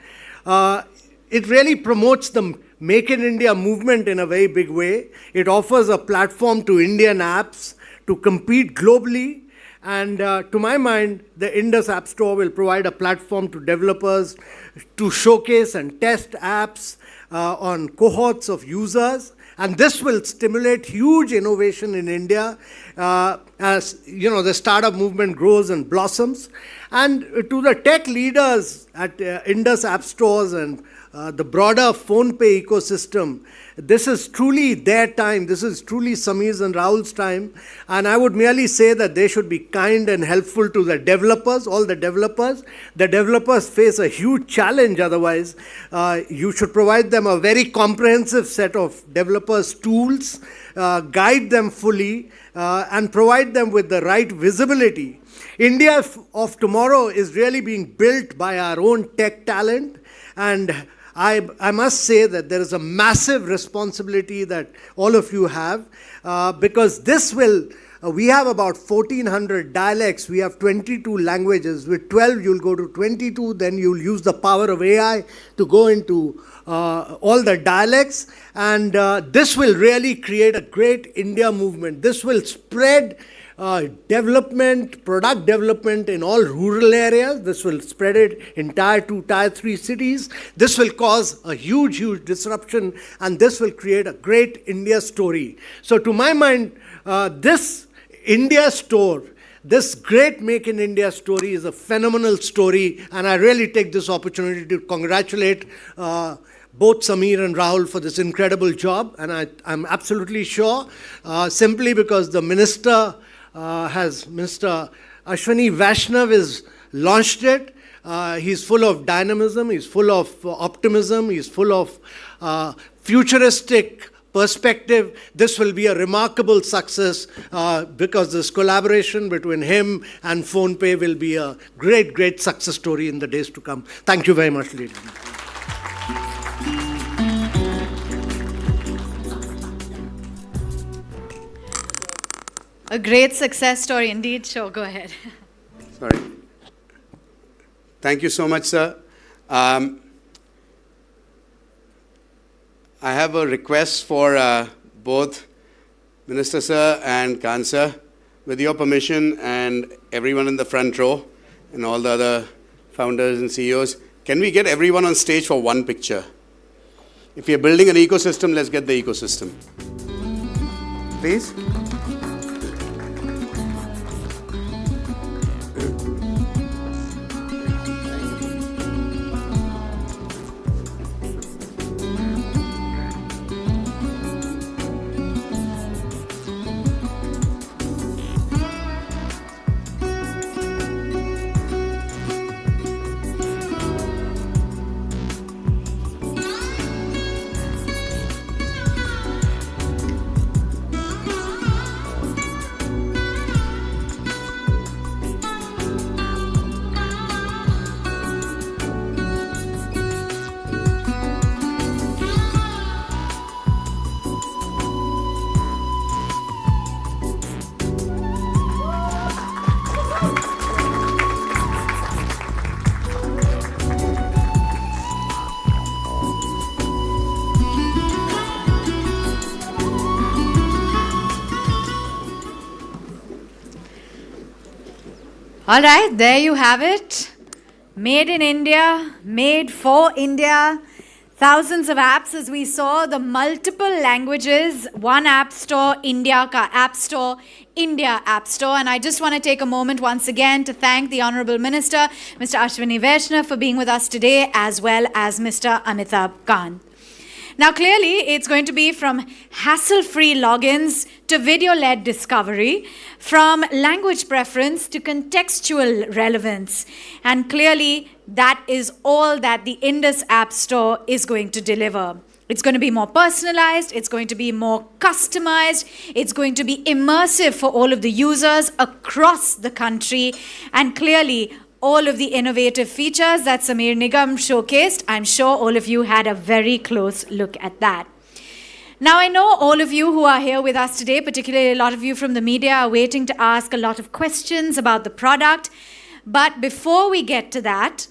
It really promotes the Make in India movement in a very big way. It offers a platform to Indian apps to compete globally. And to my mind, the Indus App Store will provide a platform to developers to showcase and test apps on cohorts of users. And this will stimulate huge innovation in India as the startup movement grows and blossoms. And to the tech leaders at Indus App Stores and the broader PhonePe ecosystem, this is truly their time. This is truly Sameer's and Rahul's time. And I would merely say that they should be kind and helpful to the developers, all the developers. The developers face a huge challenge otherwise. You should provide them a very comprehensive set of developers' tools, guide them fully, and provide them with the right visibility. India of tomorrow is really being built by our own tech talent, and I must say that there is a massive responsibility that all of you have, because this will, we have about 1,400 dialects, we have 22 languages. With 12 you'll go to 22, then you'll use the power of AI to go into all the dialects, and this will really create a great India movement. This will spread development, product development in all rural areas. This will spread it in Tier 2, Tier 3 cities. This will cause a huge, huge disruption, and this will create a great India story. So to my mind, this India store, this great Make in India story is a phenomenal story, and I really take this opportunity to congratulate both Sameer and Rahul for this incredible job. And I'm absolutely sure, simply because the Minister Mr. Ashwini Vaishnav has launched it. He's full of dynamism, he's full of optimism, he's full of futuristic perspective. This will be a remarkable success because this collaboration between him and PhonePe will be a great, great success story in the days to come. Thank you very much, ladies and gentlemen. A great success story indeed. Sure, go ahead. Sorry. Thank you so much, sir. I have a request for both Minister Sir and Khan Sir. With your permission and everyone in the front row and all the other founders and CEOs, can we get everyone on stage for one picture? If you're building an ecosystem, let's get the ecosystem. Please. All right, there you have it. Made in India, made for India. Thousands of apps, as we saw, the multiple languages, one app store, India ka app store, India App Store. And I just want to take a moment once again to thank the Honorable Minister, Mr. Ashwini Vaishnav, for being with us today, as well as Mr. Amitabh Khan. Now, clearly, it's going to be from hassle-free logins to video-led discovery, from language preference to contextual relevance. And clearly, that is all that the Indus App Store is going to deliver. It's going to be more personalized, it's going to be more customized, it's going to be immersive for all of the users across the country, and clearly, all of the innovative features that Sameer Nigam showcased, I'm sure all of you had a very close look at that. Now, I know all of you who are here with us today, particularly a lot of you from the media, are waiting to ask a lot of questions about the product. But before we get to that,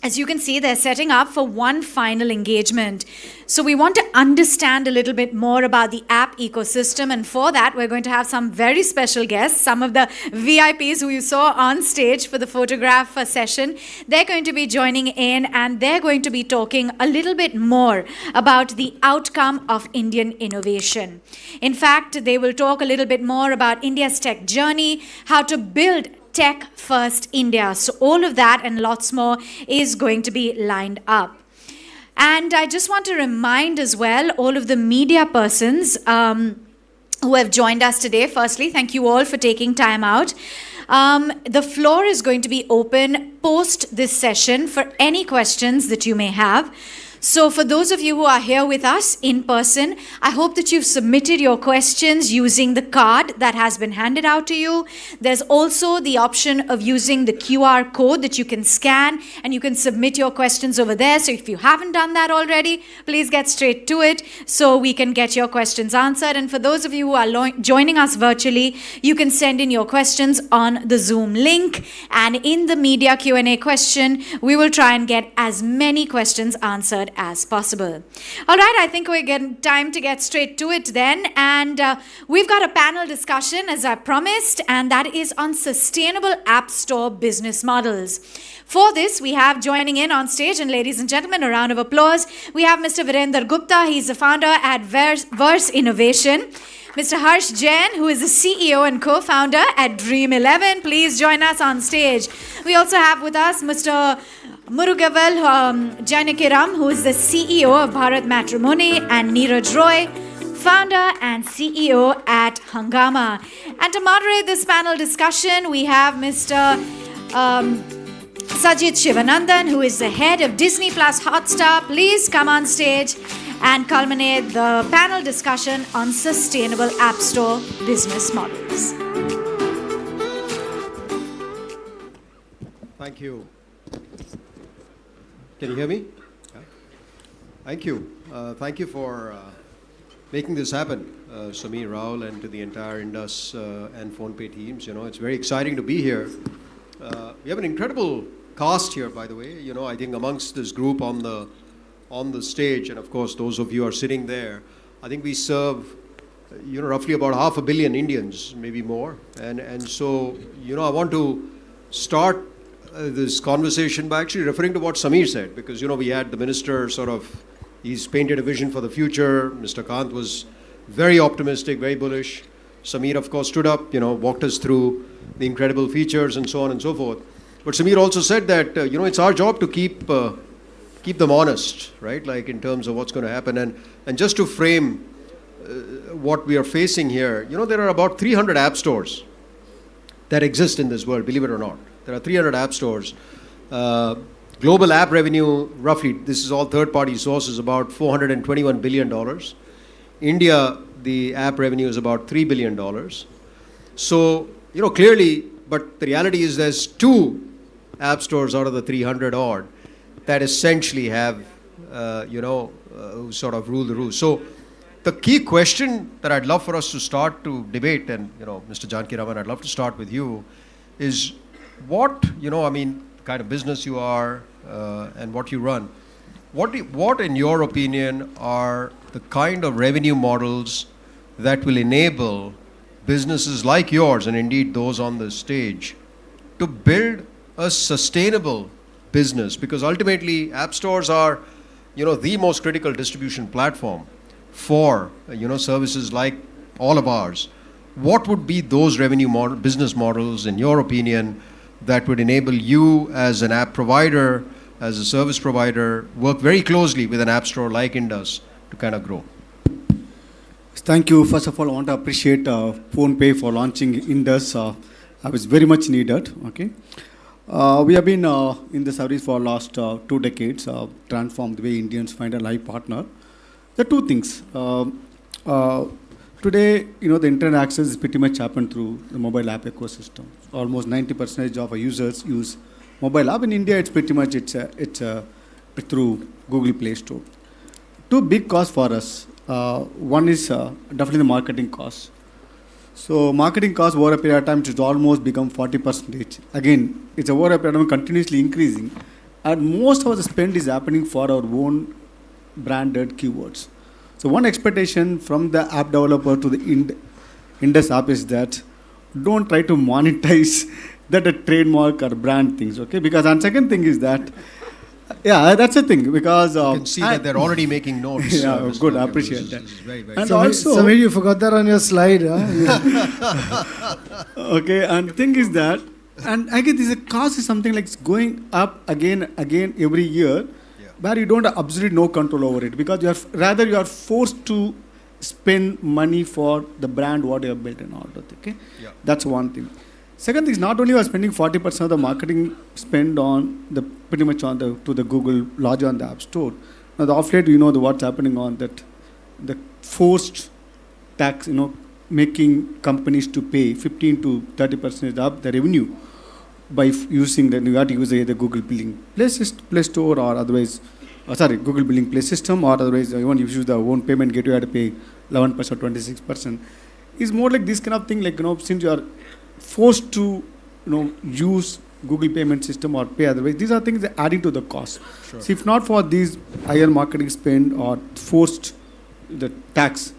as you can see, they're setting up for one final engagement. So we want to understand a little bit more about the app ecosystem. And for that, we're going to have some very special guests, some of the VIPs who you saw on stage for the photograph session. They're going to be joining in, and they're going to be talking a little bit more about the outcome of Indian innovation. In fact, they will talk a little bit more about India's tech journey, how to build Tech First India. So all of that and lots more is going to be lined up. And I just want to remind as well all of the media persons who have joined us today. Firstly, thank you all for taking time out. The floor is going to be open post this session for any questions that you may have. So for those of you who are here with us in person, I hope that you've submitted your questions using the card that has been handed out to you. There's also the option of using the QR code that you can scan, and you can submit your questions over there. So if you haven't done that already, please get straight to it so we can get your questions answered. And for those of you who are joining us virtually, you can send in your questions on the Zoom link. And in the media Q&A question, we will try and get as many questions answered as possible. All right, I think we're getting time to get straight to it then. And we've got a panel discussion, as I promised, and that is on sustainable app store business models. For this, we have joining in on stage, and ladies and gentlemen, a round of applause, we have Mr. Virender Gupta. He's the founder at Verse Innovation. Mr. Harsh Jain, who is the CEO and co-founder at Dream 11. Please join us on stage. We also have with us Mr. Murugavel Janakiram, who is the CEO of Bharat Matrimony, and Neeraj Roy, founder and CEO at Hungama. And to moderate this panel discussion, we have Mr. Sajid Shivanandan, who is the head of Disney Plus Hotstar. Please come on stage and culminate the panel discussion on sustainable App Store business models. Thank you. Can you hear me? Yeah. Thank you. Thank you for making this happen, Sameer, Rahul, and to the entire Indus and PhonePe teams. You know, it's very exciting to be here. We have an incredible cast here, by the way. You know, I think amongst this group on the stage, and of course those of you are sitting there, I think we serve, you know, roughly about 500 million Indians, maybe more. And so, you know, I want to start this conversation by actually referring to what Sameer said, because, you know, we had the minister he's painted a vision for the future. Mr. Kant was very optimistic, very bullish. Sameer, of course, stood up, you know, walked us through the incredible features and so on and so forth. But Sameer also said that, you know, it's our job to keep them honest, right? Like in terms of what's going to happen. And just to frame what we are facing here, you know, there are about 300 app stores that exist in this world, believe it or not. There are 300 app stores. Global app revenue, roughly, this is all third-party sources, about $421 billion. India, the app revenue is about $3 billion. So, you know, clearly, but the reality is there's 2 app stores out of the 300 odd that essentially have, sort of rule the roost. So the key question that I'd love for us to start to debate, and, you know, Mr. Janki Raman, I'd love to start with you, is what, you know, I mean, kind of business you are and what you run. What, in your opinion, are the kind of revenue models that will enable businesses like yours, and indeed those on the stage, to build a sustainable business? Because ultimately, app stores are, you know, the most critical distribution platform for, you know, services like all of ours. What would be those business models, in your opinion, that would enable you as an app provider, as a service provider, work very closely with an app store like Indus to kind of grow? Thank you. First of all, I want to appreciate PhonePe for launching Indus. I was very much needed. Okay, we have been in the service for last 2 decades, transformed the way Indians find a life partner. There are 2 things. Today, you know, the internet access is pretty much happened through the mobile app ecosystem. Almost 90% of our users use mobile app. In India, it's pretty much it's through Google Play Store. 2 big costs for us. One is definitely the marketing costs. So marketing costs over a period of time, it's almost become 40%. Again, it's over a period of time continuously increasing. And most of the spend is happening for our own branded keywords. So one expectation from the app developer to the Indus app is that don't try to monetize that a trademark or brand things, okay? Because, and second thing is that, yeah, that's the thing, because... you can see that they're already making notes. Yeah, good, I appreciate that. This is very, very and Sameer, also... Sameer, you forgot that on your slide, huh? Okay, and the thing is that, and again, this cost is something like going up again every year, where you don't have absolutely no control over it, because you are forced to spend money for the brand what you have built in order. Okay, that's one thing. Second thing is, not only we are spending 40% of the marketing spend on the pretty much on the to the Google larger on the App Store. Now the off late, you know, what's happening on that, the forced tax, you know, making companies to pay 15 to 30% of the revenue by using you have to use either Google Billing Play Store or otherwise, Google Billing Play System, or otherwise even if you use the own payment gateway, you have to pay 11% or 26%. It's more like this kind of thing, like, you know, since you are forced to, you know, use Google payment system or pay otherwise, these are things that are adding to the cost. Sure. So if not for these higher marketing spend or forced the tax,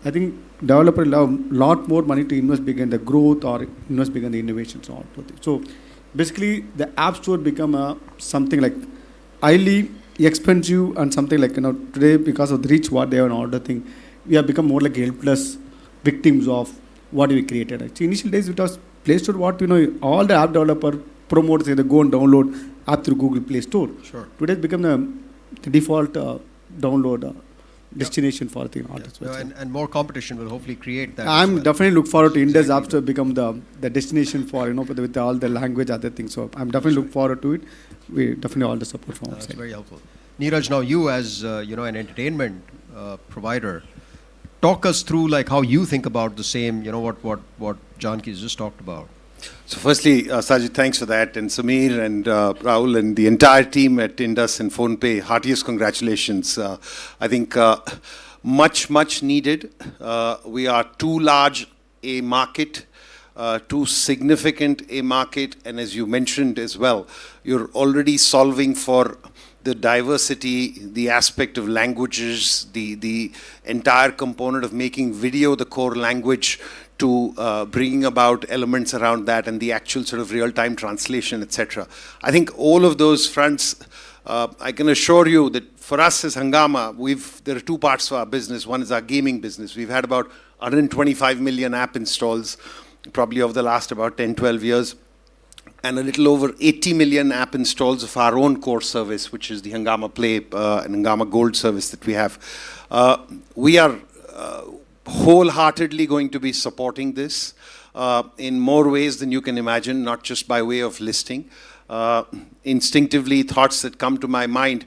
I think developers will have a lot more money to invest big in the growth or invest big in the innovations. So basically, the App Store become something like highly expensive and something like, you know, today because of the reach what they have an order thing, we have become more like a helpless victims of what we created. Actually, initial days it was Play Store. What all the app developer promoters say they go and download app through Google Play Store. Sure. Today it's become the default download destination for the artists. And more competition will hopefully create that. I'm definitely look forward to Indus Appstore to become the destination for with all the language other things. So I'm definitely look forward to it. We definitely all the support from our That's side. very helpful. Neeraj, now you as an entertainment provider, talk us through like how you think about the same. What Janki's just talked about. So firstly, Sajid, thanks for that. And Sameer and Rahul and the entire team at Indus and PhonePe, heartiest congratulations. I think much needed. We are too large a market, too significant a market. And as you mentioned as well, you're already solving for the diversity, the aspect of languages, the entire component of making video the core language, to bringing about elements around that and the actual sort of real-time translation, etc. I think all of those fronts, I can assure you that for us as Hungama, there are two parts to our business. One is our gaming business. We've had about 125 million app installs, probably over the last about 10, 12 years, and a little over 80 million app installs of our own core service, which is the Hungama Play and Hungama Gold service that we have. We are wholeheartedly going to be supporting this in more ways than you can imagine, not just by way of listing. Instinctively, thoughts that come to my mind,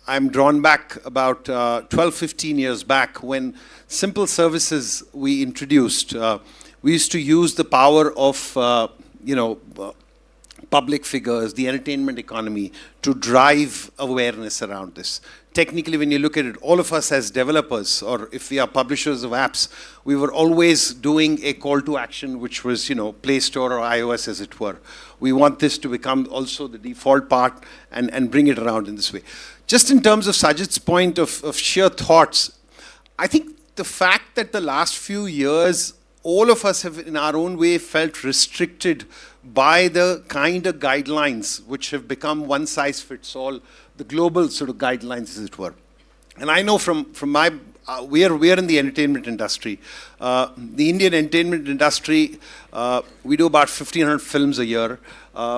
I'm drawn back about 12, 15 years back when simple services we introduced. We used to use the power of, public figures, the entertainment economy, to drive awareness around this. Technically, when you look at it, all of us as developers, or if we are publishers of apps, we were always doing a call to action, which was, Play Store or iOS, as it were. We want this to become also the default part and bring it around in this way. Just in terms of Sajid's point of sheer thoughts, I think the fact that the last few years, all of us have in our own way felt restricted by the kind of guidelines which have become one size fits all, the global sort of guidelines, as it were. And I know from my, we are in the entertainment industry. The Indian entertainment industry, we do about 1,500 films a year.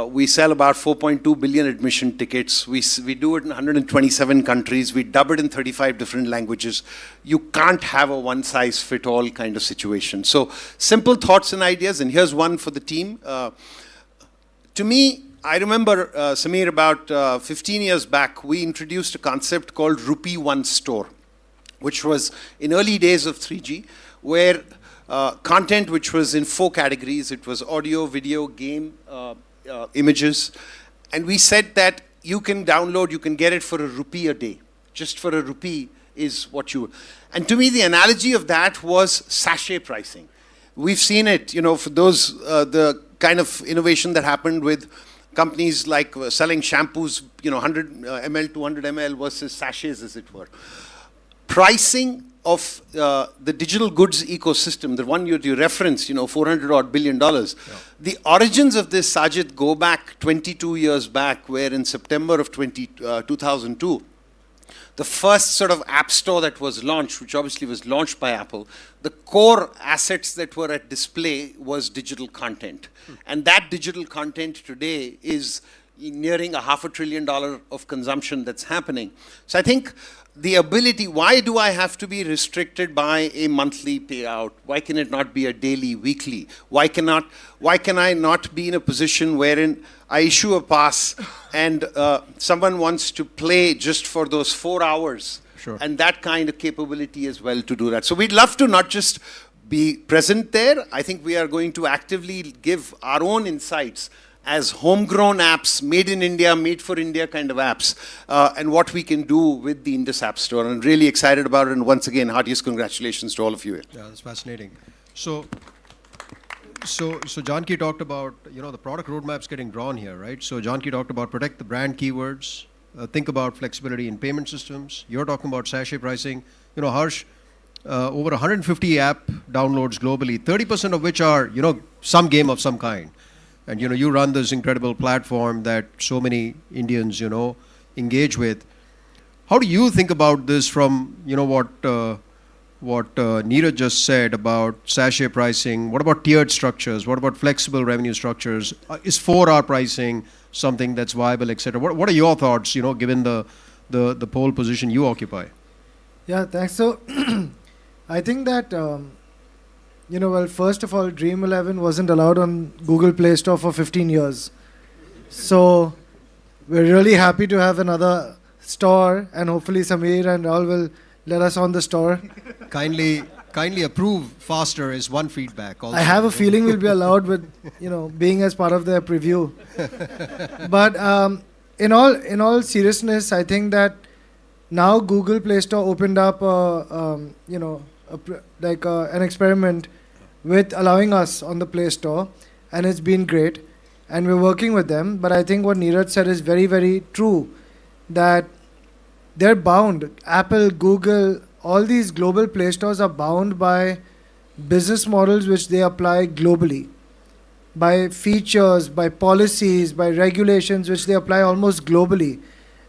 We sell about 4.2 billion admission tickets. We do it in 127 countries. We dub it in 35 different languages. You can't have a one-size-fit-all kind of situation. So simple thoughts and ideas, and here's one for the team. To me, I remember, Sameer, about 15 years back, we introduced a concept called Rupee One Store, which was in early days of 3G, where content which was in 4 categories. It was audio, video, game, images. And we said that you can download, you can get it for ₹1 a day. Just for ₹1 is what you... And to me, the analogy of that was sachet pricing. We've seen it, for those, the kind of innovation that happened with companies like selling shampoos, 100 ml, 200 ml versus sachets, as it were. Pricing of the digital goods ecosystem, the one you reference, $400 billion. Yeah. The origins of this, Sajid, go back 22 years back, where in September of 2002, the first sort of app store that was launched, which obviously was launched by Apple, the core assets that were at display was digital content. And that digital content today is nearing $500 billion of consumption that's happening. So I think the ability, why do I have to be restricted by a monthly payout? Why can it not be a daily, weekly? Why can I not be in a position wherein I issue a pass and someone wants to play just for those 4 hours? Sure. And that kind of capability as well to do that. So we'd love to not just be present there. I think we are going to actively give our own insights as homegrown apps, made in India, made for India kind of apps, and what we can do with the Indus Appstore. I'm really excited about it, and once again, heartiest congratulations to all of you. Yeah, that's fascinating. So Janki talked about, the product roadmaps getting drawn here, right? So Janki talked about protect the brand keywords, think about flexibility in payment systems. You're talking about sachet pricing. Harsh, over 150 app downloads globally, 30% of which are, some game of some kind. And, you run this incredible platform that so many Indians, engage with. How do you think about this from, what what Neeraj just said about sachet pricing? What about tiered structures? What about flexible revenue structures? Is 4-hour pricing something that's viable, etc.? What are your thoughts, given the pole position you occupy? Yeah, thanks. So, I think that, well, first of all, Dream 11 wasn't allowed on Google Play Store for 15 years. So, we're really happy to have another store, and hopefully Sameer and Raul will let us on the store. Kindly approve faster is one feedback. Also. I have a feeling we'll be allowed with, being as part of their preview. But in all seriousness, I think that now Google Play Store opened up, an experiment with allowing us on the Play Store, and it's been great, and we're working with them. But I think what Neeraj said is very, very true, that they're bound. Apple, Google, all these global Play Stores are bound by business models which they apply globally, by features, by policies, by regulations which they apply almost globally.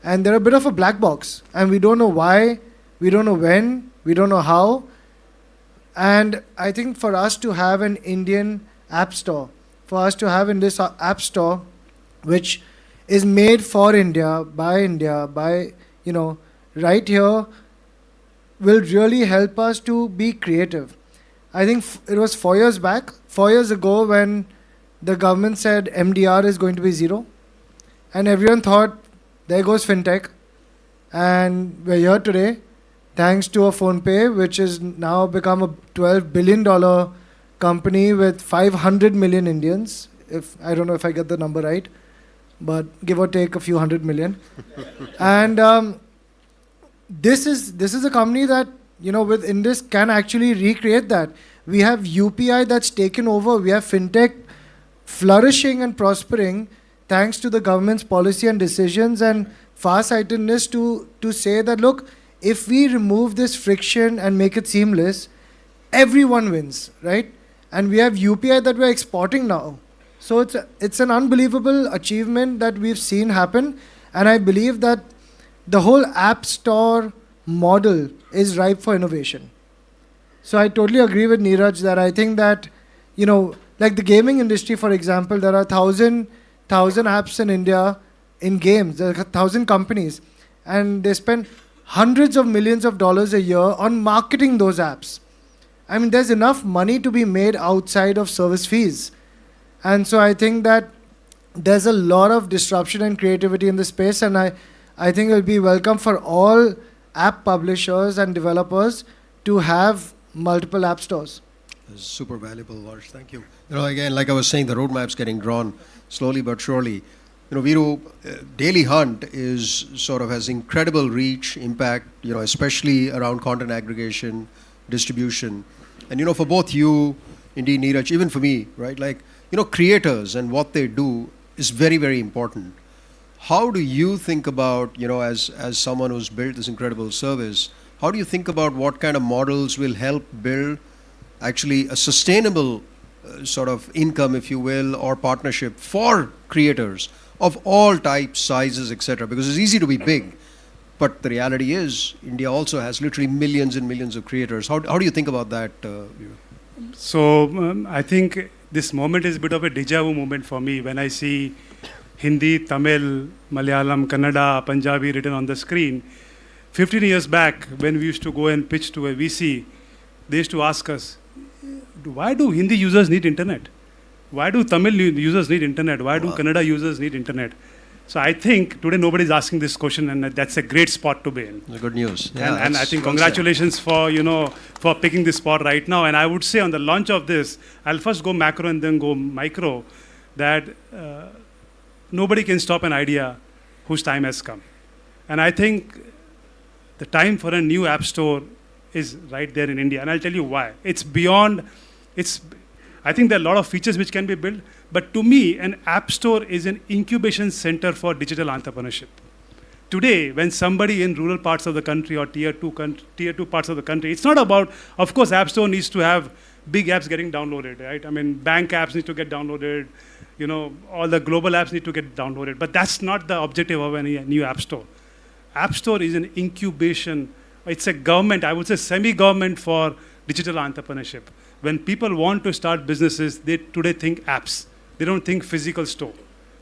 And they're a bit of a black box, and we don't know why, we don't know when, we don't know how. And I think for us to have an Indian app store, for us to have Indus App Store, which is made for India, by, right here, will really help us to be creative. I think it was 4 years ago, when the government said MDR is going to be zero. And everyone thought, there goes fintech. And we're here today, thanks to a PhonePe, which has now become a $12 billion company with 500 million Indians. I don't know if I get the number right, but give or take a few hundred million. And this is a company that, with Indus can actually recreate that. We have UPI that's taken over. We have fintech flourishing and prospering thanks to the government's policy and decisions and far-sightedness to say that, look, if we remove this friction and make it seamless, everyone wins, right? And we have UPI that we're exporting now. So it's an unbelievable achievement that we've seen happen. And I believe that the whole app store model is ripe for innovation. So I totally agree with Neeraj that I think that, like the gaming industry, for example, there are 1,000 apps in India in games. There are 1,000 companies. And they spend hundreds of millions of dollars a year on marketing those apps. I mean, there's enough money to be made outside of service fees. And so I think that there's a lot of disruption and creativity in the space, and I think it will be welcome for all app publishers and developers to have multiple app stores. Super valuable, Varsh. Thank you. Again, like I was saying, the roadmap's getting drawn slowly but surely. Viru, Daily Hunt has incredible reach, impact, especially around content aggregation, distribution. And, for both you, indeed, Neeraj, even for me, right? Creators and what they do is very, very important. How do you think about, as someone who's built this incredible service, how do you think about what kind of models will help build actually a sustainable sort of income, if you will, or partnership for creators of all types, sizes, etc.? Because it's easy to be big, but the reality is India also has literally millions and millions of creators. How do you think about that? So I think this moment is a bit of a deja vu moment for me when I see Hindi, Tamil, Malayalam, Kannada, Punjabi written on the screen. 15 years back, when we used to go and pitch to a VC, they used to ask us, why do Hindi users need internet? Why do Tamil users need internet? Why do Kannada users need internet? So I think today nobody's asking this question, and that's a great spot to be in. Good news. Yeah, and I think congratulations for picking this spot right now. And I would say on the launch of this, I'll first go macro and then go micro, that nobody can stop an idea whose time has come. And I think the time for a new app store is right there in India. And I'll tell you why. I think there are a lot of features which can be built, but to me, an app store is an incubation center for digital entrepreneurship. Today, when somebody in rural parts of the country or tier two parts of the country, it's not about, of course, app store needs to have big apps getting downloaded, right? I mean, bank apps need to get downloaded, all the global apps need to get downloaded, but that's not the objective of any new app store. App store is an incubation it's a government, I would say semi-government for digital entrepreneurship. When people want to start businesses, they today think apps. They don't think physical store.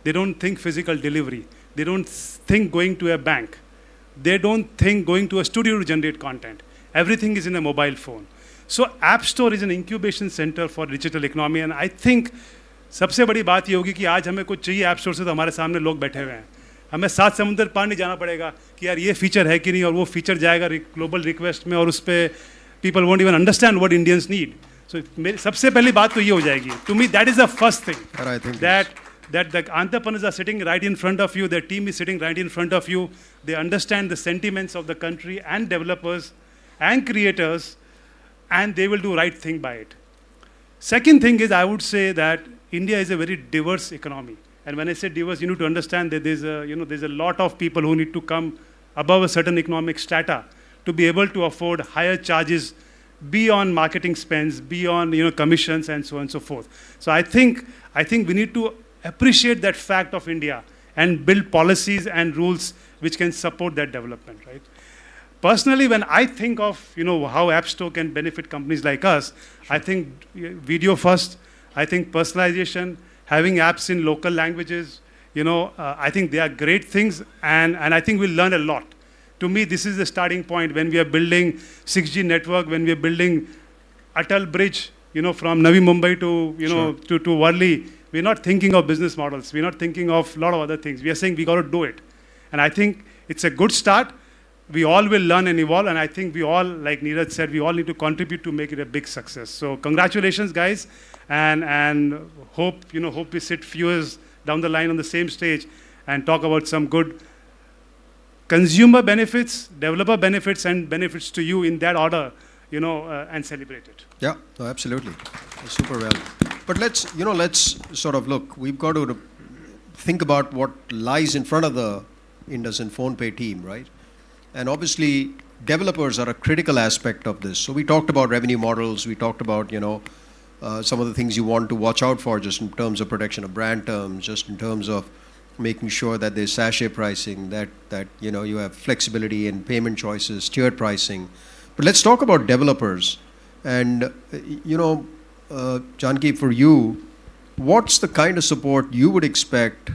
They don't think physical delivery. They don't think going to a bank. They don't think going to a studio to generate content. Everything is in a mobile phone. So App Store is an incubation center for digital economy, and I think सबसे बड़ी बात ये होगी कि आज हमें कुछ चाहिए ऐप स्टोर से, तो हमारे सामने लोग बैठे हुए हैं. हमें 7 समुंदर पार नहीं जाना पड़ेगा कि यार ये फीचर है कि नहीं, और वो फीचर जाएगा ग्लोबल रिक्वेस्ट में, और उस पर people won't even understand what Indians need. So मेरी सबसे पहली बात तो ये हो जाएगी. To me that is the first thing, that the entrepreneurs are sitting right in front of you, their team is sitting right in front of you, they understand the sentiments of the country and developers and creators, and they will do right thing by it. Second thing is, I would say that India is a very diverse economy. And when I say diverse, you need to understand that there's a lot of people who need to come above a certain economic strata to be able to afford higher charges beyond marketing spends, beyond commissions, and so on and so forth. So I think we need to appreciate that fact of India and build policies and rules which can support that development, right? Personally, when I think of how App Store can benefit companies like us, I think video first, I think personalization, having apps in local languages, I think they are great things, and I think we'll learn a lot. To me, this is the starting point when we are building 6G network, when we are building Atal Bridge, from Navi Mumbai to Worli. We're not thinking of business models. We're not thinking of a lot of other things. We are saying we got to do it. And I think it's a good start. We all will learn and evolve. And I think we all, like Neeraj said, we all need to contribute to make it a big success. So congratulations, guys. And hope we sit few years down the line on the same stage and talk about some good consumer benefits, developer benefits, and benefits to you in that order, and celebrate it. Yeah, no, absolutely. Super well. But let's sort of look, we've got to think about what lies in front of the Indus and PhonePe team, right? And obviously, developers are a critical aspect of this. So we talked about revenue models, we talked about, some of the things you want to watch out for just in terms of protection of brand terms, just in terms of making sure that there's sachet pricing, that you have flexibility in payment choices, tiered pricing. But let's talk about developers. And, Janki, for you, what's the kind of support you would expect?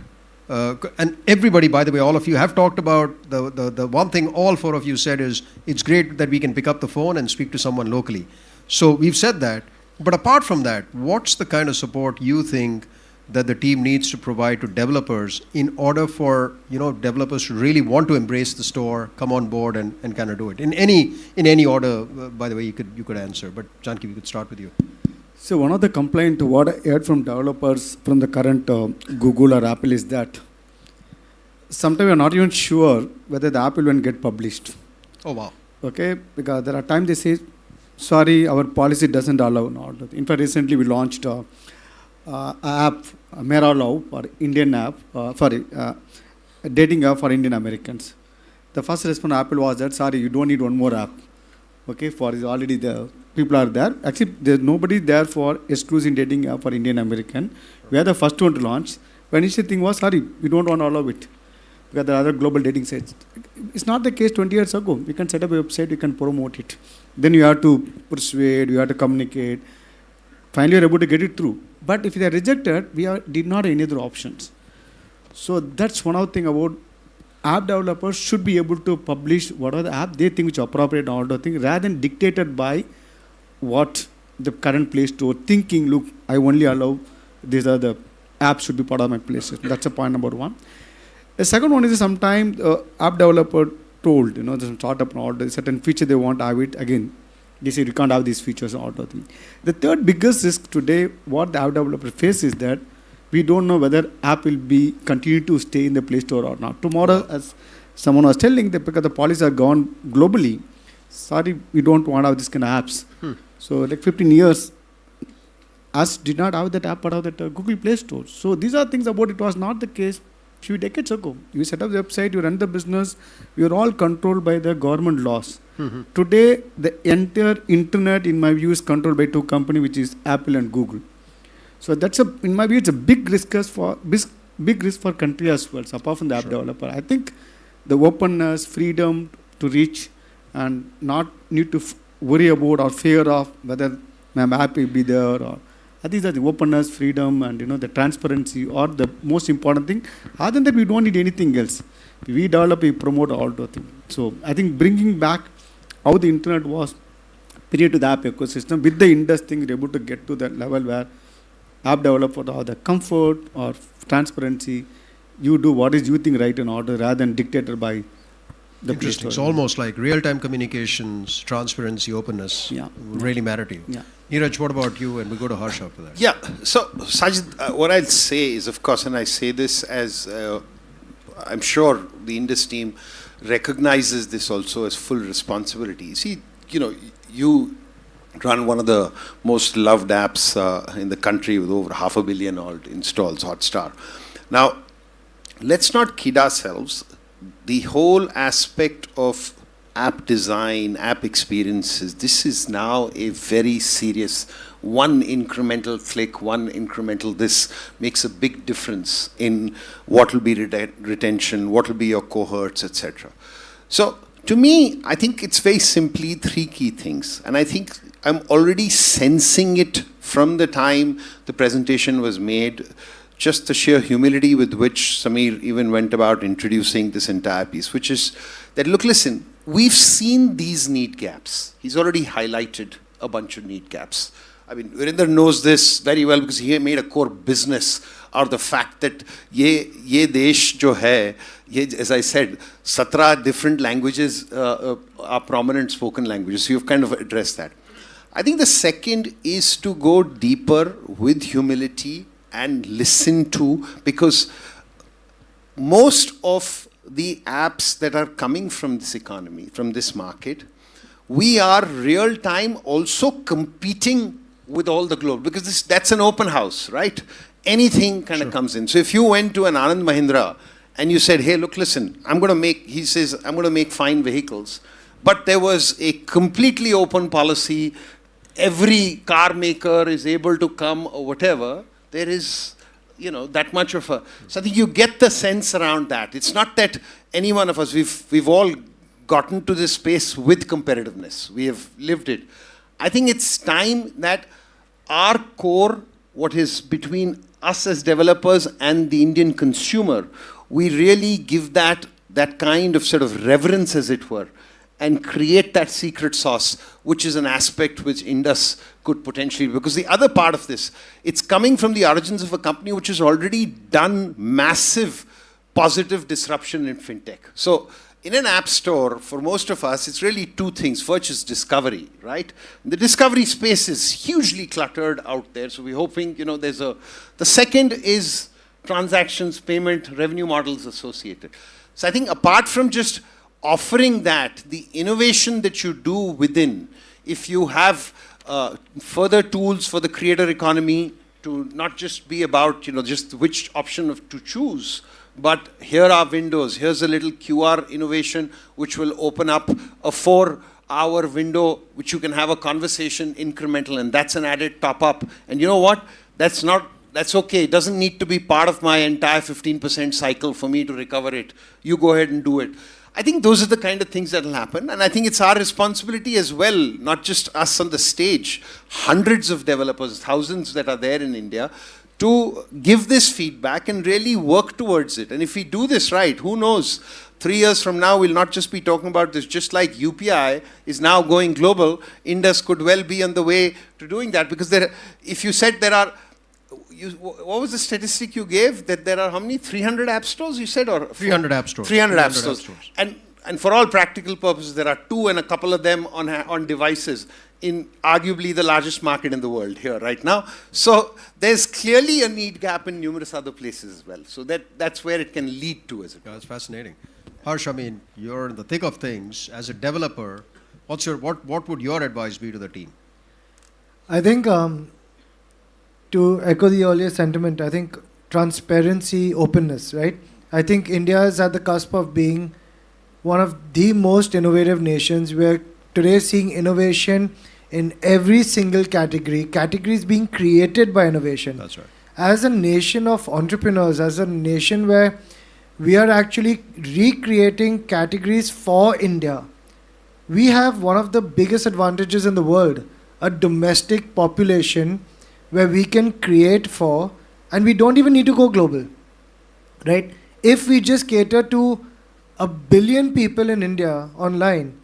And everybody, by the way, all of you have talked about the one thing all four of you said is, it's great that we can pick up the phone and speak to someone locally. So we've said that. But apart from that, what's the kind of support you think that the team needs to provide to developers in order for developers to really want to embrace the store, come on board, and kind of do it in any order? By the way, you could answer, but Janki, we could start with you. So one of the complaints what I heard from developers from the current Google or Apple is that sometimes we are not even sure whether the app will even get published. Oh wow. Okay, because there are times they say, sorry, our policy doesn't allow. In fact, recently we launched an app, Mera Love, for Indian app, a dating app for Indian Americans. The first response Apple was that, sorry, you don't need one more app. Okay, for is already the people are there. Actually, there's nobody there for exclusive dating app for Indian American. We are the first one to launch. When initial thing was, sorry, we don't want to allow it because there are other global dating sites. It's not the case 20 years ago. We can set up a website, we can promote it. Then you have to persuade, you have to communicate. Finally, you're able to get it through. But if they are rejected, did not have any other options. So that's one of the things about app developers should be able to publish whatever the app they think which is appropriate and all the things rather than dictated by what the current Play Store thinking, look, I only allow these are the apps should be part of my Play Store. That's a point number one. The second one is sometimes app developer told, there's a startup and all the certain feature they want to have it. Again, they say you can't have these features and all the things. The third biggest risk today, what the app developer face is that we don't know whether app will be continue to stay in the Play Store or not. Tomorrow, as someone was telling, that because the policies are gone globally, sorry, we don't want to have this kind of apps. So like 15 years, us did not have that app part of that Google Play Store. So these are things about it was not the case few decades ago. You set up the website, you run the business, we are all controlled by the government laws. Today, the entire internet, in my view, is controlled by two companies, which is Apple and Google. So that's in my view, it's a big risk for country as well. So apart from the app developer, I think the openness, freedom to reach and not need to worry about or fear of whether my app will be there. Or I think that the openness, freedom, and the transparency are the most important thing. Other than that, we don't need anything else. We develop, we promote all the things. So I think bringing back how the internet was prior to the app ecosystem with the Indus thing, we're able to get to that level where app developer or the comfort or transparency, you do what is you think right in order rather than dictated by the Interesting. It's almost like real-time communications, transparency, openness really matter to you. Yeah. Neeraj, what about you? And we go to Harsh after that. Yeah. So, Sajid, what I'll say is, of course, and I say this as I'm sure the Indus team recognizes this also as full responsibility. See, you run one of the most loved apps in the country with over 500 million odd installs, Hotstar. Now, let's not kid ourselves. The whole aspect of app design, app experiences, this is now a very serious one incremental click, one incremental this makes a big difference in what will be retention, what will be your cohorts, etc. So to me, I think it's very simply 3 key things. And I think I'm already sensing it from the time the presentation was made, just the sheer humility with which Samir even went about introducing this entire piece, which is that, look, listen, we've seen these need gaps. He's already highlighted a bunch of need gaps. I mean, Virender knows this very well because he made a core business out of the fact that ye desh jo hai, as I said, 17 different languages are prominent spoken languages. So you've kind of addressed that. I think the second is to go deeper with humility and listen to, because most of the apps that are coming from this economy, from this market, we are real time also competing with all the globe, because that's an open house, right? Anything kind of comes in. So if you went to an Anand Mahindra and you said, hey, look, listen, he says, I'm going to make fine vehicles. But there was a completely open policy. Every car maker is able to come or whatever. There is, that much of a... So I think you get the sense around that. It's not that any one of us, we've all gotten to this space with competitiveness. We have lived it. I think it's time that our core, what is between us as developers and the Indian consumer, we really give that kind of sort of reverence, as it were, and create that secret sauce, which is an aspect which Indus could potentially, because the other part of this, it's coming from the origins of a company which has already done massive positive disruption in fintech. So in an app store, for most of us, it's really 2 things. First is discovery, right? The discovery space is hugely cluttered out there. So we're hoping, the second is transactions, payment, revenue models associated. So I think apart from just offering that, the innovation that you do within, if you have further tools for the creator economy to not just be about, just which option to choose, but here are windows, here's a little QR innovation which will open up a 4-hour window which you can have a conversation incremental, and that's an added top up. And you know what? That's okay. It doesn't need to be part of my entire 15% cycle for me to recover it. You go ahead and do it. I think those are the kind of things that will happen. And I think it's our responsibility as well, not just us on the stage, hundreds of developers, thousands that are there in India, to give this feedback and really work towards it. And if we do this right, who knows? 3 years from now, we'll not just be talking about this, just like UPI is now going global, Indus could well be on the way to doing that. Because if you said there are, what was the statistic you gave? That there are how many? 300 app stores, you said? Or 300 app stores. 300 app stores. And for all practical purposes, there are 2 and a couple of them on devices in arguably the largest market in the world here right now. So there's clearly a need gap in numerous other places as well. So that's where it can lead to, as it were. That's fascinating. Harsh, I mean, you're in the thick of things. As a developer, what would your advice be to the team? I think, to echo the earlier sentiment, I think transparency, openness, right? I think India is at the cusp of being one of the most innovative nations. We're today seeing innovation in every single categories being created by innovation. That's right. As a nation of entrepreneurs, as a nation where we are actually recreating categories for India, we have one of the biggest advantages in the world, a domestic population where we can create for, and we don't even need to go global, right? If we just cater to 1 billion people in India online,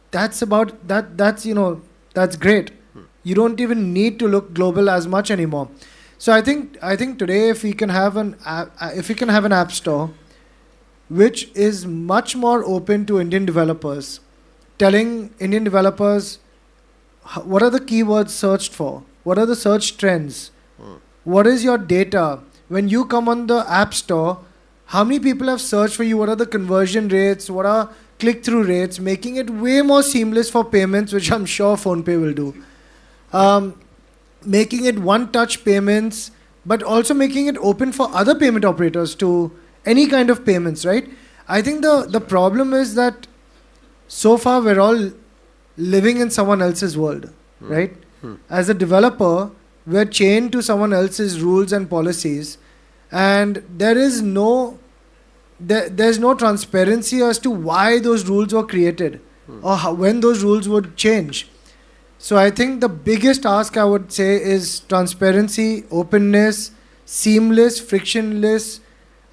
that's great. You don't even need to look global as much anymore. So I think today if we can have an app store which is much more open to Indian developers, telling Indian developers what are the keywords searched for, what are the search trends, what is your data, when you come on the app store, how many people have searched for you, what are the conversion rates, what are click-through rates, making it way more seamless for payments, which I'm sure PhonePe will do. Making it one-touch payments, but also making it open for other payment operators to any kind of payments, right? I think the problem is that so far we're all living in someone else's world, right? As a developer, we're chained to someone else's rules and policies, and there's no transparency as to why those rules were created or when those rules would change. So I think the biggest ask I would say is transparency, openness, seamless, frictionless,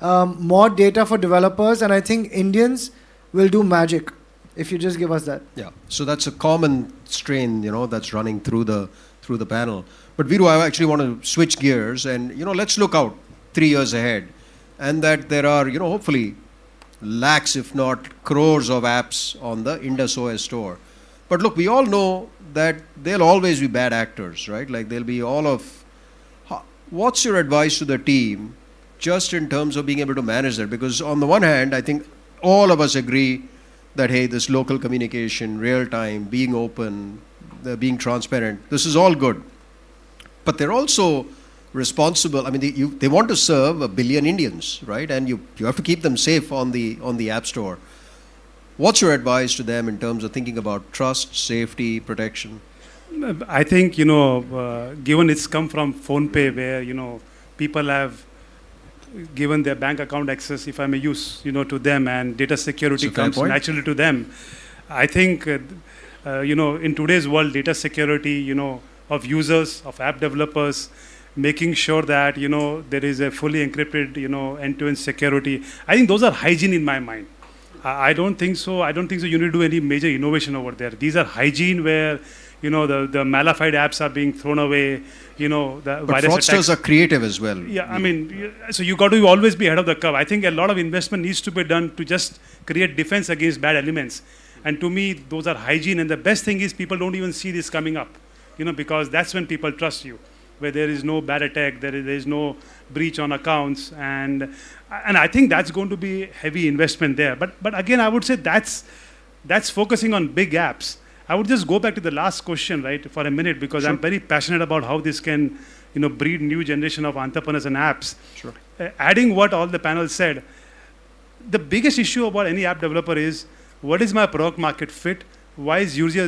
more data for developers, and I think Indians will do magic if you just give us that. Yeah, so that's a common strain, that's running through the panel. But Viru, I actually want to switch gears and, let's look out 3 years ahead, and that there are, hopefully lakhs, if not crores of apps on the Indus OS store. But look, we all know that there'll always be bad actors, right? Like there'll be what's your advice to the team just in terms of being able to manage that? Because on the one hand, I think all of us agree that, hey, this local communication, real time, being open, being transparent, this is all good. But they're also responsible. I mean, they want to serve 1 billion Indians, right? And you have to keep them safe on the App Store. What's your advice to them in terms of thinking about trust, safety, protection? I think, given it's come from PhonePe, where, people have given their bank account access, if I may use, to them, and data security comes naturally to them. I think, in today's world, data security, of users, of app developers, making sure that, there is a fully encrypted, end-to-end security. I think those are hygiene in my mind. I don't think so. You need to do any major innovation over there. These are hygiene where, the malified apps are being thrown away, the but virus fraudsters attacks are creative as well. Yeah, I mean, so you got to always be ahead of the curve. I think a lot of investment needs to be done to just create defense against bad elements. And to me, those are hygiene. And the best thing is people don't even see this coming up, because that's when people trust you, where there is no bad attack, there is no breach on accounts. And I think that's going to be heavy investment there. But again, I would say that's focusing on big apps. I would just go back to the last question, right, for a minute, because I'm very passionate about how this can, breed new generation of entrepreneurs and apps. Sure. Adding what all the panel said, the biggest issue about any app developer is, what is my product market fit? Why is user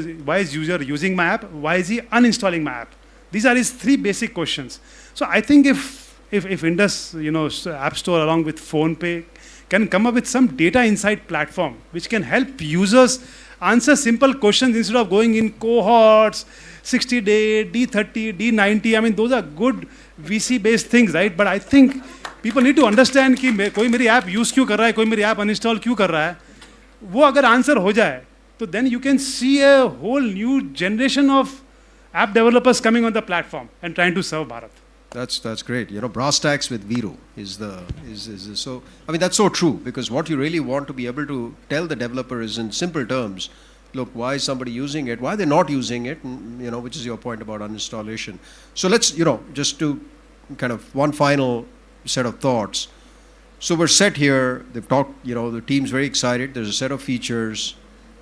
using my app? Why is he uninstalling my app? These are his 3 basic questions. So I think if Indus, App Store along with PhonePe can come up with some data insight platform which can help users answer simple questions instead of going in cohorts, 60-day, D30, D90. I mean, those are good VC-based things, right? But I think people need to understand कि कोई मेरी app use क्यों कर रहा है, कोई मेरी app uninstall क्यों कर रहा है. वो अगर answer हो जाए, तो then you can see a whole new generation of app developers coming on the platform and trying to serve Bharat. That's great. Brass tacks with Viru is so. I mean, that's so true, because what you really want to be able to tell the developer is in simple terms. Look, why is somebody using it? Why they're not using it? And, which is your point about uninstallation. So let's, just to kind of one final set of thoughts. So we're set here. They've talked. The team's very excited. There's a set of features.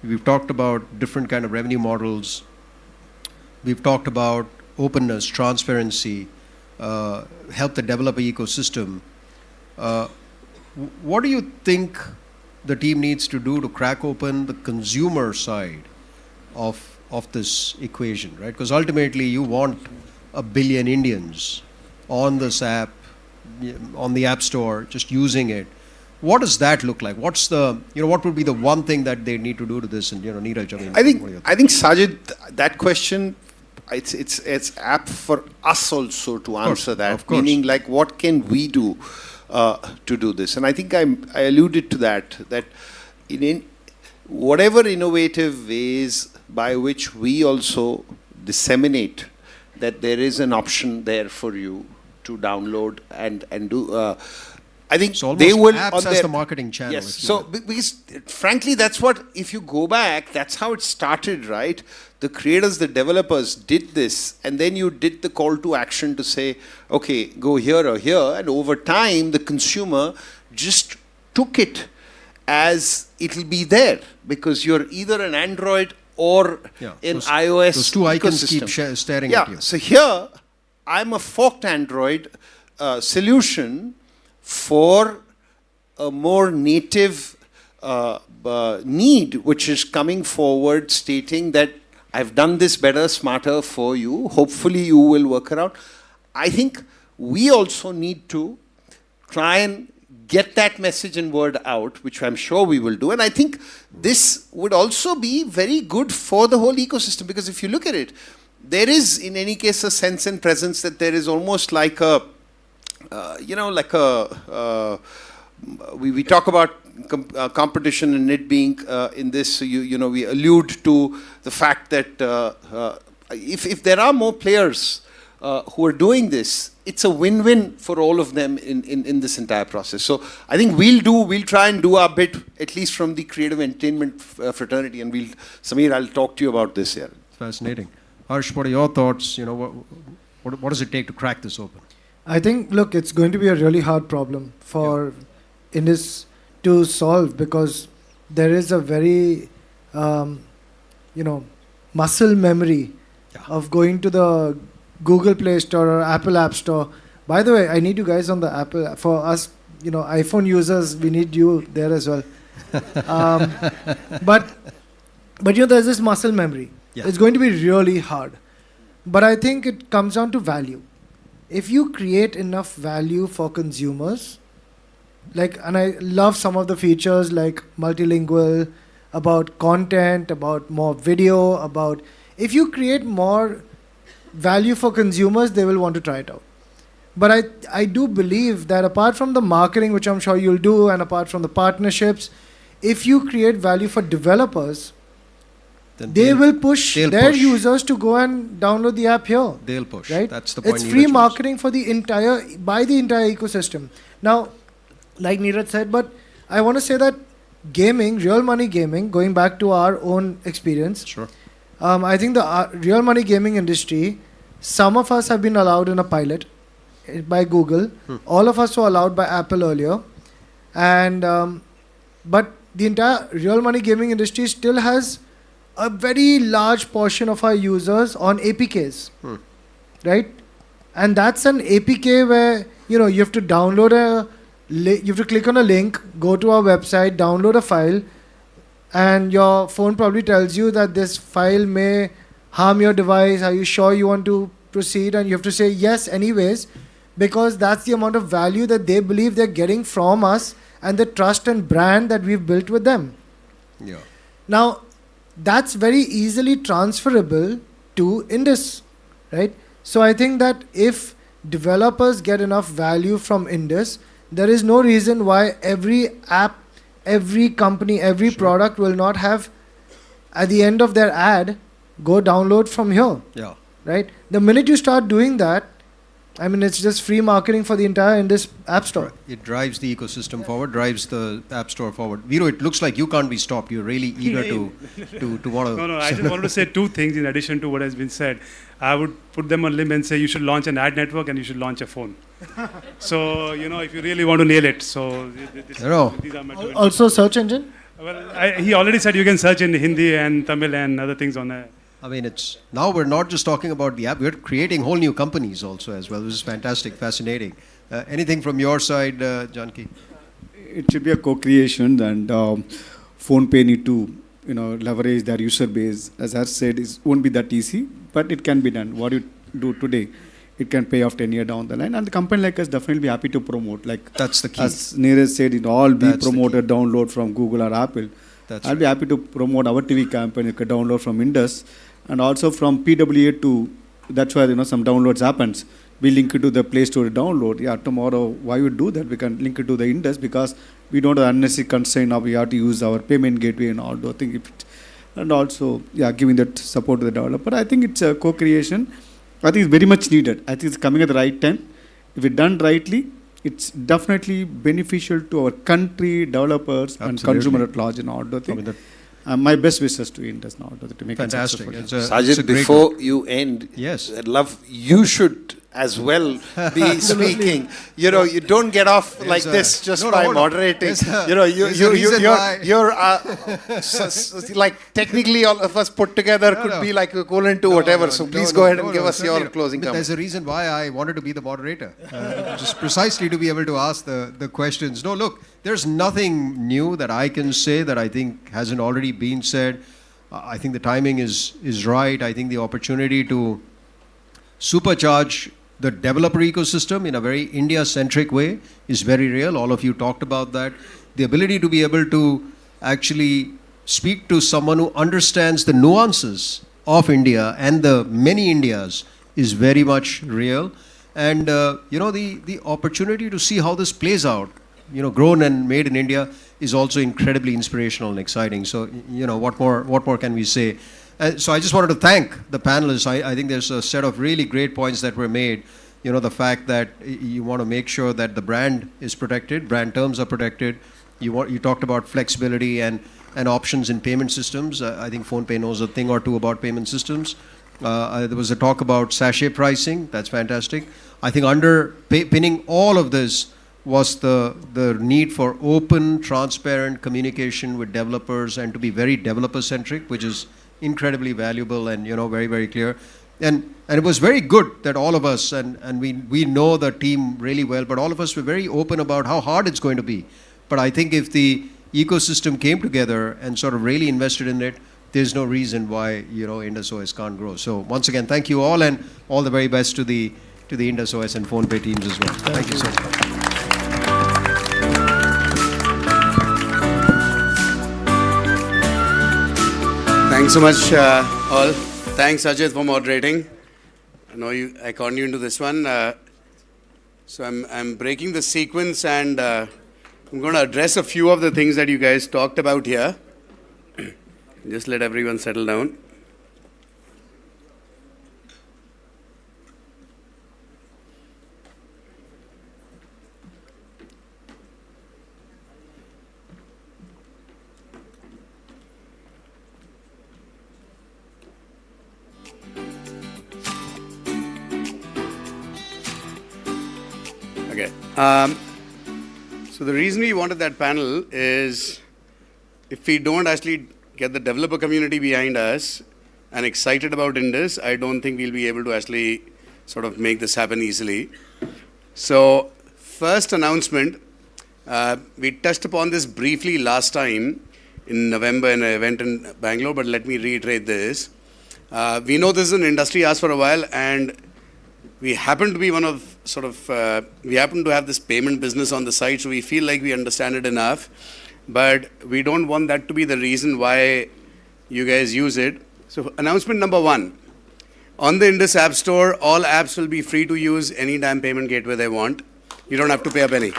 We've talked about different kind of revenue models. We've talked about openness, transparency. Help the developer ecosystem. What do you think the team needs to do to crack open the consumer side of this equation, right? Because ultimately you want 1 billion Indians on this app, on the App Store, just using it. what does that look like? What's the, what would be the one thing that they need to do to this? And, Neeraj, I think Sajid, that question, it's apt for us also to answer that. Of course. Meaning, like, what can we do to do this? And I think I alluded to that in whatever innovative ways by which we also disseminate that there is an option there for you to download and do. I think so they will apps as the marketing channel. Yes. So because frankly, that's what, if you go back, that's how it started, right? The creators, the developers did this, and then you did the call to action to say, okay, go here or here, and over time, the consumer just took it as it'll be there because you're either an Android or an iOS. Those two icons ecosystem. keep staring at you. So here, I'm a forked Android solution for a more native need, which is coming forward stating that I've done this better, smarter for you. Hopefully you will work around. I think we also need to try and get that message and word out, which I'm sure we will do. And I think this would also be very good for the whole ecosystem, because if you look at it, there is in any case a sense and presence that there is almost like a, we talk about competition and it being in this, we allude to the fact that if there are more players who are doing this, it's a win-win for all of them in this entire process. So I think we'll try and do our bit, at least from the creative entertainment fraternity, and Sameer, I'll talk to you about this here. Fascinating. Harsh, what are your thoughts? What does it take to crack this open? I think, look, it's going to be a really hard problem for Indus to solve, because there is a very, muscle memory of going to the Google Play Store or Apple App Store. By the way, I need you guys on the Apple. For us, iPhone users, we need you there as well. But there's this muscle memory. Yeah. It's going to be really hard. But I think it comes down to value. If you create enough value for consumers, and I love some of the features like multilingual, about content, about more video, if you create more value for consumers, they will want to try it out. But I do believe that apart from the marketing, which I'm sure you'll do, and apart from the partnerships, if you create value for developers, then they will push their users to go and download the app here. They'll push. Right? That's the point. It's free marketing for the entire ecosystem. Now, like Neeraj said, but I want to say that gaming, real money gaming, going back to our own experience. Sure. I think the real money gaming industry, some of us have been allowed in a pilot by Google. All of us were allowed by Apple earlier. And but the entire real money gaming industry still has a very large portion of our users on APKs. Right? And that's an APK where, you have to download you have to click on a link, go to our website, download a file, and your phone probably tells you that this file may harm your device. Are you sure you want to proceed? And you have to say yes anyways, because that's the amount of value that they believe they're getting from us and the trust and brand that we've built with them. Yeah. Now, that's very easily transferable to Indus, right? So I think that if developers get enough value from Indus, there is no reason why every app, every company, every product will not have, at the end of their ad, go download from here. Yeah. Right? The minute you start doing that, I mean, it's just free marketing for the entire Indus App Store. It drives the ecosystem forward, drives the App Store forward. Viro, it looks like you can't be stopped. You're really eager to want to... No, I just wanted to say two things in addition to what has been said. I would put them on limb and say you should launch an ad network and you should launch a phone. So, if you really want to nail it. So, these are my two. Also search engine? Well, he already said you can search in Hindi and Tamil and other things on there. I mean, now we're not just talking about the app, we're creating whole new companies also as well, which is fantastic, fascinating. Anything from your side, Janki? It should be a co-creation, and PhonePe need to leverage their user base. As I said, it won't be that easy, but it can be done. What you do today, it can pay off 10 years down the line. And the company like us definitely be happy to promote. Like that's the key. As Neeraj said, it all be That's the promoted, download from Google or Apple. I'll be happy to promote our TV campaign. You can download from Indus, and also from PWA to. That's where some downloads happens. We link it to the Play Store to download. Yeah, tomorrow why would do that? We can link it to the Indus because we don't have unnecessary constraint of we have to use our payment gateway and all those things. And also, giving that support to the developer. I think it's a co-creation. I think it's very much needed. I think it's coming at the right time. If it's done rightly, it's definitely beneficial to our country, developers, and consumer at large and all those things. My best wishes to Indus now to make fantastic. it Sajid, before you end, yes, I'd love you should as well be speaking. You don't get off like this just by moderating. You're like technically all of us put together could be like equivalent to whatever. So please go ahead and give us your closing comment. There's a reason why I wanted to be the moderator, just precisely to be able to ask the questions. No, look, there's nothing new that I can say that I think hasn't already been said. I think the timing is right. I think the opportunity to supercharge the developer ecosystem in a very India-centric way is very real. All of you talked about that. The ability to be able to actually speak to someone who understands the nuances of India and the many Indias is very much real. And, the opportunity to see how this plays out, grown and made in India is also incredibly inspirational and exciting. So, what more can we say? So I just wanted to thank the panelists. I think there's a set of really great points that were made. The fact that you want to make sure that the brand is protected, brand terms are protected. You talked about flexibility and options in payment systems. I think PhonePe knows a thing or two about payment systems. There was a talk about sachet pricing. That's fantastic. I think underpinning all of this was the need for open, transparent communication with developers and to be very developer-centric, which is incredibly valuable and very, very clear. And it was very good that all of us, and we know the team really well, but all of us were very open about how hard it's going to be. But I think if the ecosystem came together and sort of really invested in it, there's no reason why Indus OS can't grow. So once again, thank you all, and all the very best to the Indus OS and PhonePe teams as well. Thank you so much. Thanks so much, all. Thanks, Ajit, for moderating. I know I conned you into this one. So I'm breaking the sequence, and I'm going to address a few of the things that you guys talked about here. Just let everyone settle down. Okay. So the reason we wanted that panel is if we don't actually get the developer community behind us and excited about Indus, I don't think we'll be able to actually sort of make this happen easily. So first announcement, we touched upon this briefly last time in November in an event in Bangalore, but let me reiterate this. We know this is an industry asked for a while, and we happen to be we happen to have this payment business on the side, so we feel like we understand it enough. But we don't want that to be the reason why you guys use it. So announcement number 1. On the Indus App Store, all apps will be free to use any damn payment gateway they want. You don't have to pay a penny.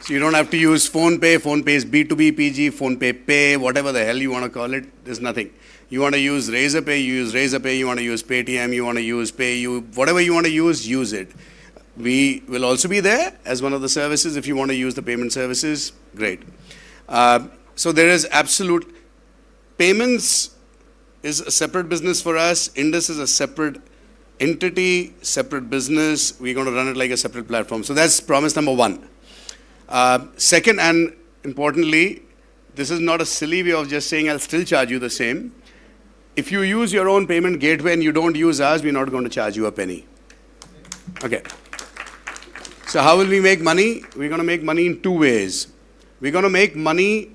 So you don't have to use PhonePe. PhonePe's B2B PG, PhonePe Pay, whatever the hell you want to call it. There's nothing. You want to use Razorpay, you use Razorpay. You want to use Paytm, you want to use PayU. Whatever you want to use it. We will also be there as one of the services. If you want to use the payment services, great. So there is absolute payments is a separate business for us. Indus is a separate entity, separate business. We're going to run it like a separate platform. So that's promise number 1. Second, and importantly, this is not a silly way of just saying I'll still charge you the same. If you use your own payment gateway and you don't use ours, we're not going to charge you a penny. Okay. So how will we make money? We're going to make money in 2 ways. We're going to make money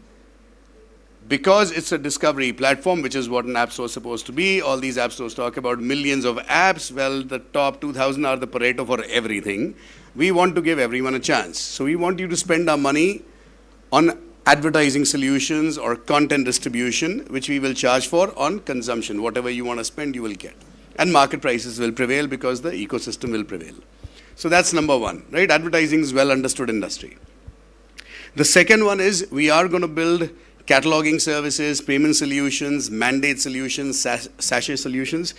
because it's a discovery platform, which is what an app store is supposed to be. All these app stores talk about millions of apps. Well, the top 2,000 are the Pareto for everything. We want to give everyone a chance. So we want you to spend our money on advertising solutions or content distribution, which we will charge for on consumption. Whatever you want to spend, you will get. And market prices will prevail because the ecosystem will prevail. So that's number one, right? Advertising is well understood industry. The second one is we are going to build cataloging services, payment solutions, mandate solutions, sachet solutions,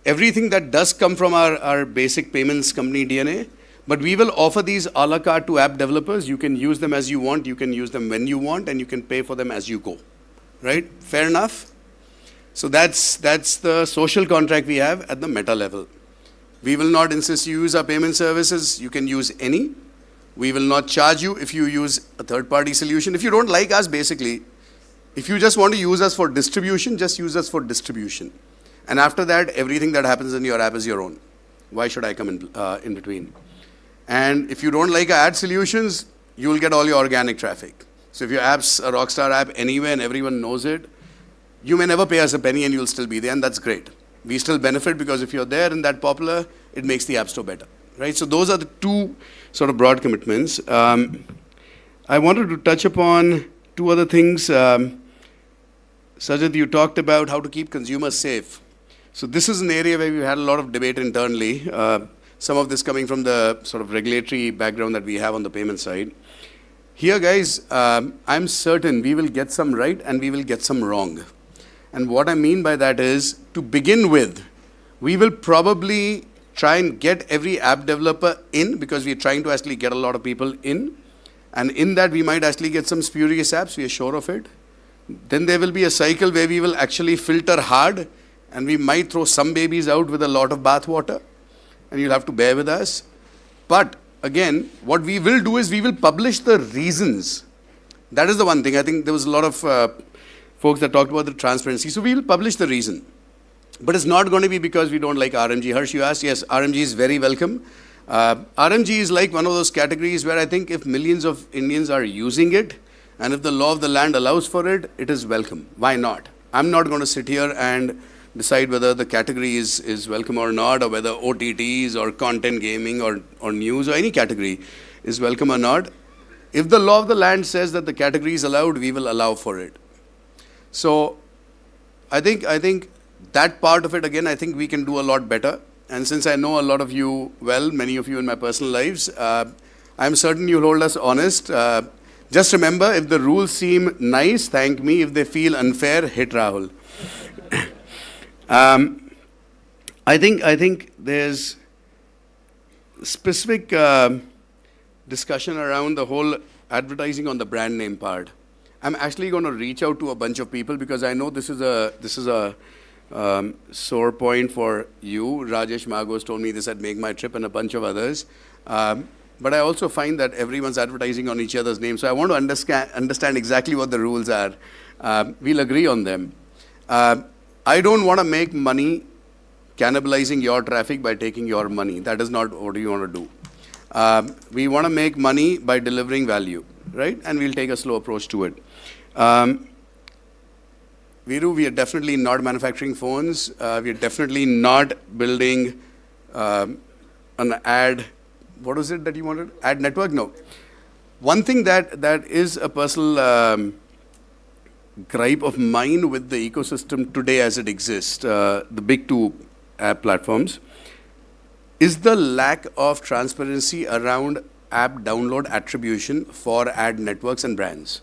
everything that does come from our basic payments company DNA. But we will offer these a la carte to app developers. You can use them as you want, you can use them when you want, and you can pay for them as you go. Right? Fair enough? So that's the social contract we have at the meta level. We will not insist you use our payment services. You can use any. We will not charge you if you use a third-party solution. If you don't like us, basically, if you just want to use us for distribution, just use us for distribution. And after that, everything that happens in your app is your own. Why should I come in between? And if you don't like our ad solutions, you will get all your organic traffic. So if your app's a rockstar app anywhere and everyone knows it, you may never pay us a penny and you'll still be there, and that's great. We still benefit because if you're there and that popular, it makes the App Store better, right? So those are the two sort of broad commitments. I wanted to touch upon two other things. Sajid, you talked about how to keep consumers safe. So this is an area where we've had a lot of debate internally. Some of this coming from the sort of regulatory background that we have on the payment side. Here, guys, I'm certain we will get some right and we will get some wrong. And what I mean by that is, to begin with, we will probably try and get every app developer in because we're trying to actually get a lot of people in. And in that, we might actually get some spurious apps, we are sure of it. Then there will be a cycle where we will actually filter hard and we might throw some babies out with a lot of bathwater. And you'll have to bear with us. But again, what we will do is we will publish the reasons. That is the one thing. I think there was a lot of folks that talked about the transparency. So we will publish the reason. But it's not going to be because we don't like RMG. Harsh, you asked, yes, RMG is very welcome. RMG is like one of those categories where I think if millions of Indians are using it, and if the law of the land allows for it, it is welcome. Why not? I'm not going to sit here and decide whether the category is welcome or not, or whether OTTs or content gaming or news or any category is welcome or not. If the law of the land says that the category is allowed, we will allow for it. So I think that part of it, again, I think we can do a lot better. And since I know a lot of you well, many of you in my personal lives, I'm certain you'll hold us honest. Just remember, if the rules seem nice, thank me. If they feel unfair, hit Rahul. I think there's specific discussion around the whole advertising on the brand name part. I'm actually going to reach out to a bunch of people because I know this is a sore point for you. Rajesh Magos told me this at Make My Trip and a bunch of others. But I also find that everyone's advertising on each other's name. So I want to understand exactly what the rules are. We'll agree on them. I don't want to make money cannibalizing your traffic by taking your money. That is not what we want to do. We want to make money by delivering value, right? And we'll take a slow approach to it. Viru, we are definitely not manufacturing phones. We are definitely not building an ad. What was it that you wanted? Ad network? No. One thing that is a personal gripe of mine with the ecosystem today as it exists, the big two app platforms, is the lack of transparency around app download attribution for ad networks and brands.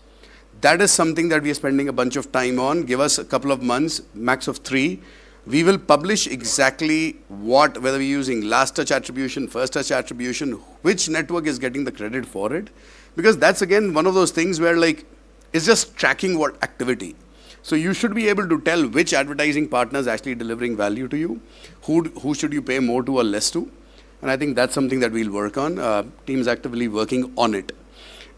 That is something that we are spending a bunch of time on. Give us a couple of months, max of 3. We will publish exactly whether we're using last touch attribution, first touch attribution, which network is getting the credit for it. Because that's again one of those things where it's just tracking what activity. So you should be able to tell which advertising partner is actually delivering value to you, who should you pay more to or less to. And I think that's something that we'll work on. Team's actively working on it.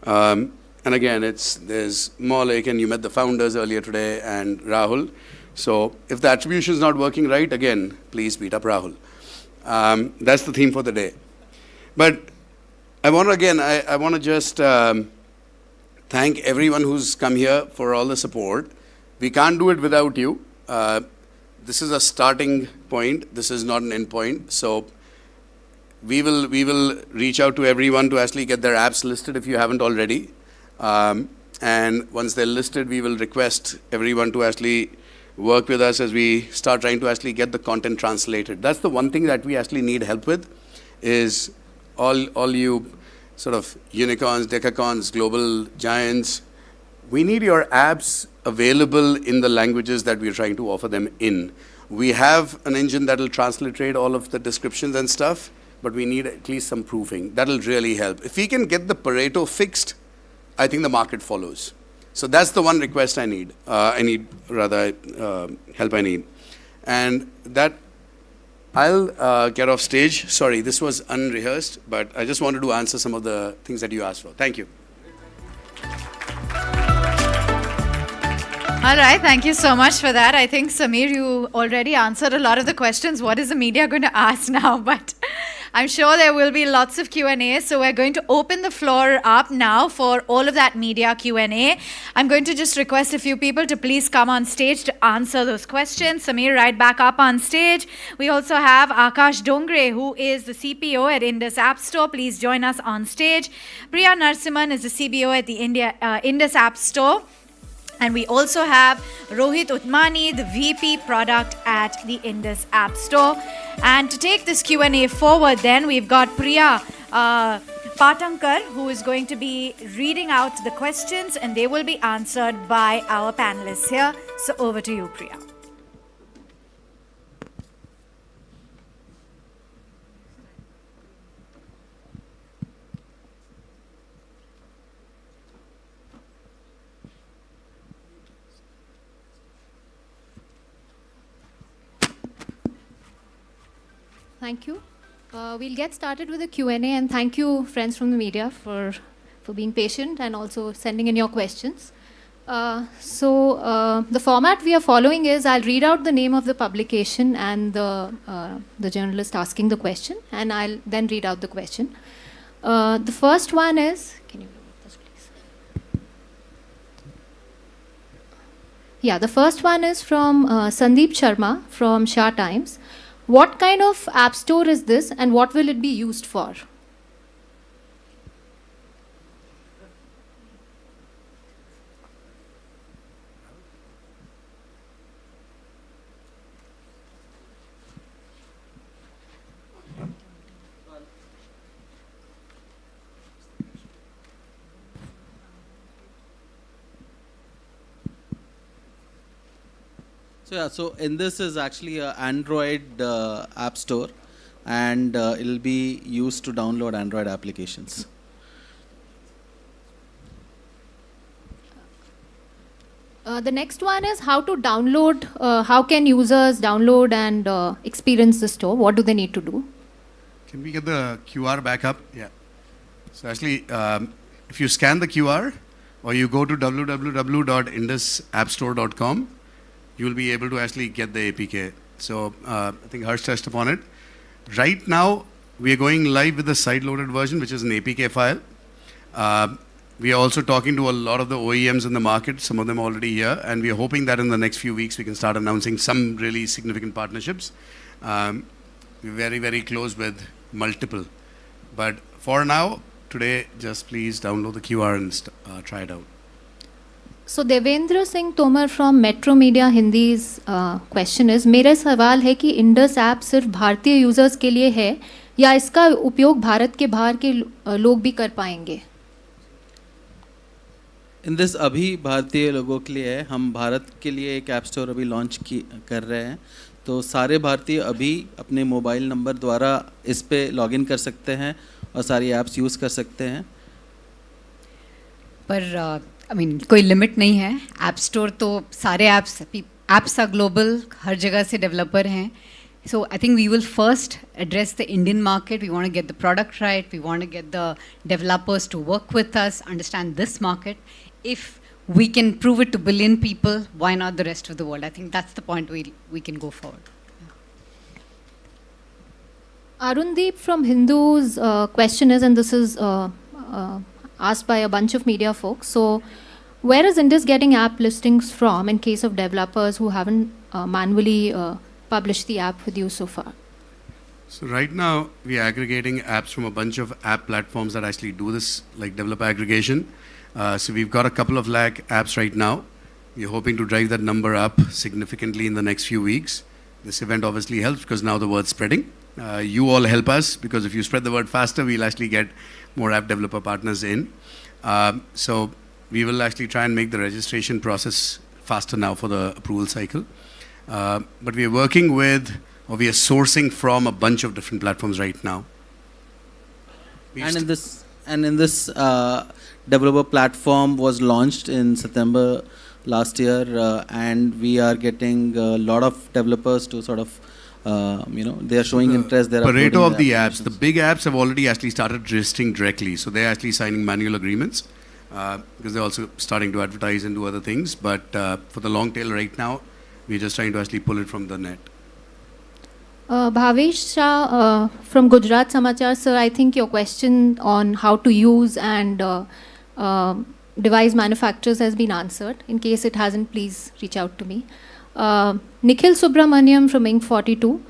And again, there's Maulik, and you met the founders earlier today, and Rahul. So if the attribution is not working right, again, please beat up Rahul. That's the theme for the day. But I want to just thank everyone who's come here for all the support. We can't do it without you. This is a starting point. This is not an end point. So we will reach out to everyone to actually get their apps listed if you haven't already. And once they're listed, we will request everyone to actually work with us as we start trying to actually get the content translated. That's the one thing that we actually need help with, is all you sort of unicorns, decacorns, global giants. We need your apps available in the languages that we're trying to offer them in. We have an engine that will transliterate all of the descriptions and stuff, but we need at least some proofing. That'll really help. If we can get the Pareto fixed, I think the market follows. So that's the one request I need. Help I need. And that, I'll get off stage. Sorry, this was unrehearsed, but I just wanted to answer some of the things that you asked for. Thank you. All right, thank you so much for that. I think, Samir, you already answered a lot of the questions. What is the media going to ask now? But I'm sure there will be lots of Q&A. So we're going to open the floor up now for all of that media Q&A. I'm going to just request a few people to please come on stage to answer those questions. Samir, right back up on stage. We also have Akash Dongre, who is the CPO at Indus Appstore. Please join us on stage. Priya Narsimhan is the CBO at the Indus Appstore. And we also have Rohit Utmani, the VP product at the Indus Appstore. And to take this Q&A forward then, we've got Priya Patankar, who is going to be reading out the questions, and they will be answered by our panelists here. So over to you, Priya. Thank you. We'll get started with the Q&A, and thank you, friends from the media, for being patient and also sending in your questions. The format we are following is I'll read out the name of the publication and the journalist asking the question, and I'll then read out the question. The first one is, can you read this, please? Yeah, the first one is from Sandeep Sharma from Shah Times. What kind of app store is this, and what will it be used for? So Indus is actually an Android app store, and it'll be used to download Android applications. The next one is how to download, how can users download and experience the store? What do they need to do? Can we get the QR back up? Yeah. So actually, if you scan the QR or you go to www.indusappstore.com, you will be able to actually get the APK. So I think Harsh touched upon it. Right now, we are going live with the side-loaded version, which is an APK file. We are also talking to a lot of the OEMs in the market, some of them already here, and we are hoping that in the next few weeks we can start announcing some really significant partnerships. We're very, very close with multiple. But for now, today, just please download the QR and try it out. So Devendra Singh Tomar from Metro Media Hindi's question is, मेरा सवाल है कि Indus app सिर्फ भारतीय users के लिए है या इसका उपयोग भारत के बाहर के लोग भी कर पाएंगे? Indus अभी भारतीय लोगों के लिए है. हम भारत के लिए एक ऐप स्टोर अभी लॉन्च कर रहे हैं. तो सारे भारतीय अभी अपने मोबाइल नंबर द्वारा इस पे लॉगिन कर सकते हैं और सारी ऐप्स यूज़ कर सकते हैं. पर कोई लिमिट नहीं है. ऐप स्टोर तो सारे ऐप्स आर ग्लोबल, हर जगह से डेवलपर हैं. So I think we will first address the Indian market. We want to get the product right. We want to get the developers to work with us, understand this market. If we can prove it to billion people, why not the rest of the world? I think that's the point we can go forward. Arundeep from Hindu's question is, and this is asked by a bunch of media folks. So, Where is Indus getting app listings from in case of developers who haven't manually published the app with you so far? So right now, we are aggregating apps from a bunch of app platforms that actually do this, like developer aggregation. So we've got a couple of lakh apps right now. We're hoping to drive that number up significantly in the next few weeks. This event obviously helps because now the word's spreading. You all help us because if you spread the word faster, we'll actually get more app developer partners in. So we will actually try and make the registration process faster now for the approval cycle. But we are working with, or we are sourcing from a bunch of different platforms right now. And in this developer platform was launched in September last year, and we are getting a lot of developers to sort of, they are showing interest. Pareto of the apps, the big apps have already actually started registering directly. So they're actually signing manual agreements because they're also starting to advertise and do other things. But for the long tail right now, we're just trying to actually pull it from the net. Bhavesh Shah from Gujarat Samachar, sir, I think your question on how to use and device manufacturers has been answered. In case it hasn't, please reach out to me. Nikhil Subramaniam from Inc42,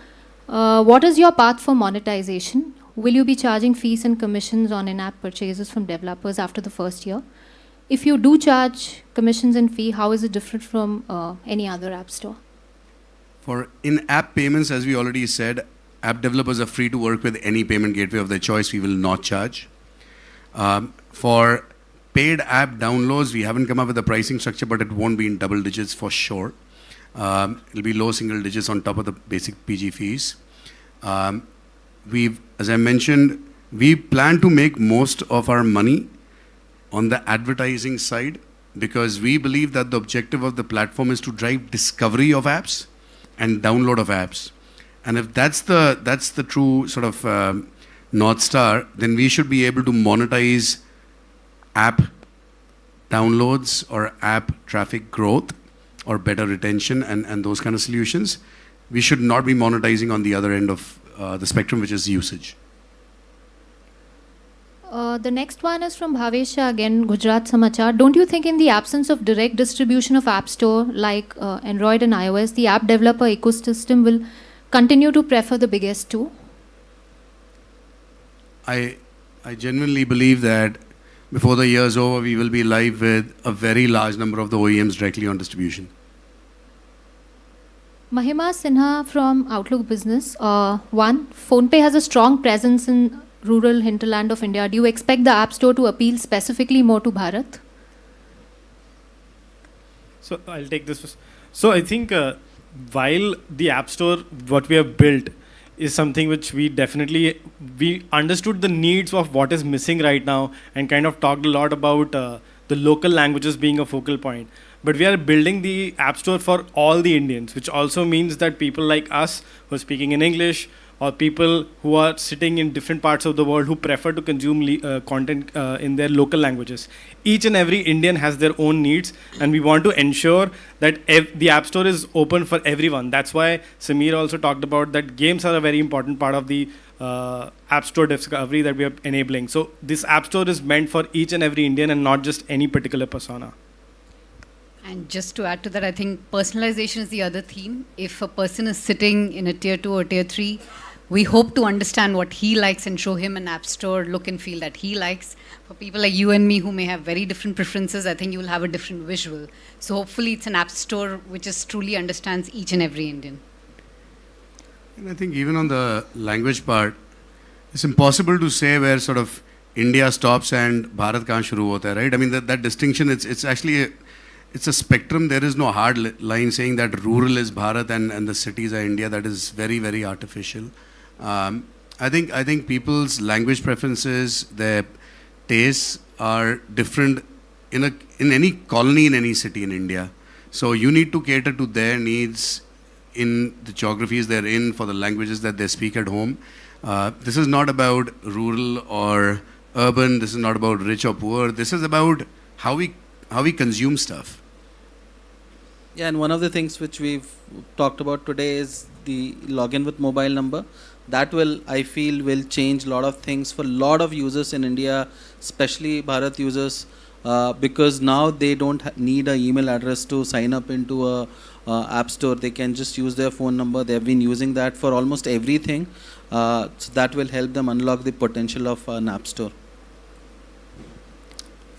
what is your path for monetization? Will you be charging fees and commissions on in-app purchases from developers after the first year? If you do charge commissions and fee, how is it different from any other app store? For in-app payments, as we already said, app developers are free to work with any payment gateway of their choice. We will not charge. For paid app downloads, we haven't come up with a pricing structure, but it won't be in double digits for sure. It'll be low single digits on top of the basic PG fees. As I mentioned, we plan to make most of our money on the advertising side because we believe that the objective of the platform is to drive discovery of apps and download of apps. And if that's the true sort of North Star, then we should be able to monetize app downloads or app traffic growth or better retention and those kind of solutions. We should not be monetizing on the other end of the spectrum, which is usage. The next one is from Bhavesha again, Gujarat Samachar. Don't you think in the absence of direct distribution of App Store like Android and iOS, the app developer ecosystem will continue to prefer the biggest two? I genuinely believe that before the year's over, we will be live with a very large number of the OEMs directly on distribution. Mahima Sinha from Outlook Business. One, PhonePe has a strong presence in rural hinterland of India. Do you expect the App Store to appeal specifically more to Bharat? So I'll take this. So I think while the App Store, what we have built is something which we understood the needs of what is missing right now and kind of talked a lot about the local languages being a focal point. But we are building the App Store for all the Indians, which also means that people like us who are speaking in English or people who are sitting in different parts of the world who prefer to consume content in their local languages. Each and every Indian has their own needs, and we want to ensure that the App Store is open for everyone. That's why Sameer also talked about that games are a very important part of the App Store discovery that we are enabling. So this App Store is meant for each and every Indian and not just any particular persona. And just to add to that, I think personalization is the other theme. If a person is sitting in a tier 2 or tier 3, we hope to understand what he likes and show him an app store look and feel that he likes. For people like you and me who may have very different preferences, I think you will have a different visual. So hopefully it's an app store which is truly understands each and every Indian. And I think even on the language part, it's impossible to say where sort of India stops and Bharat kahan shuru hota hai, right? I mean, that distinction, it's actually it's a spectrum. There is no hard line saying that rural is Bharat and the cities are India. That is very, very artificial. I think people's language preferences, their tastes are different in any colony, in any city in India. So you need to cater to their needs in the geographies they're in, for the languages that they speak at home. This is not about rural or urban. This is not about rich or poor. This is about how we consume stuff. Yeah, and one of the things which we've talked about today is the login with mobile number. That I feel will change a lot of things for a lot of users in India, especially Bharat users. because now they don't need an email address to sign up into a app store. They can just use their phone number. They have been using that for almost everything. So that will help them unlock the potential of an app store.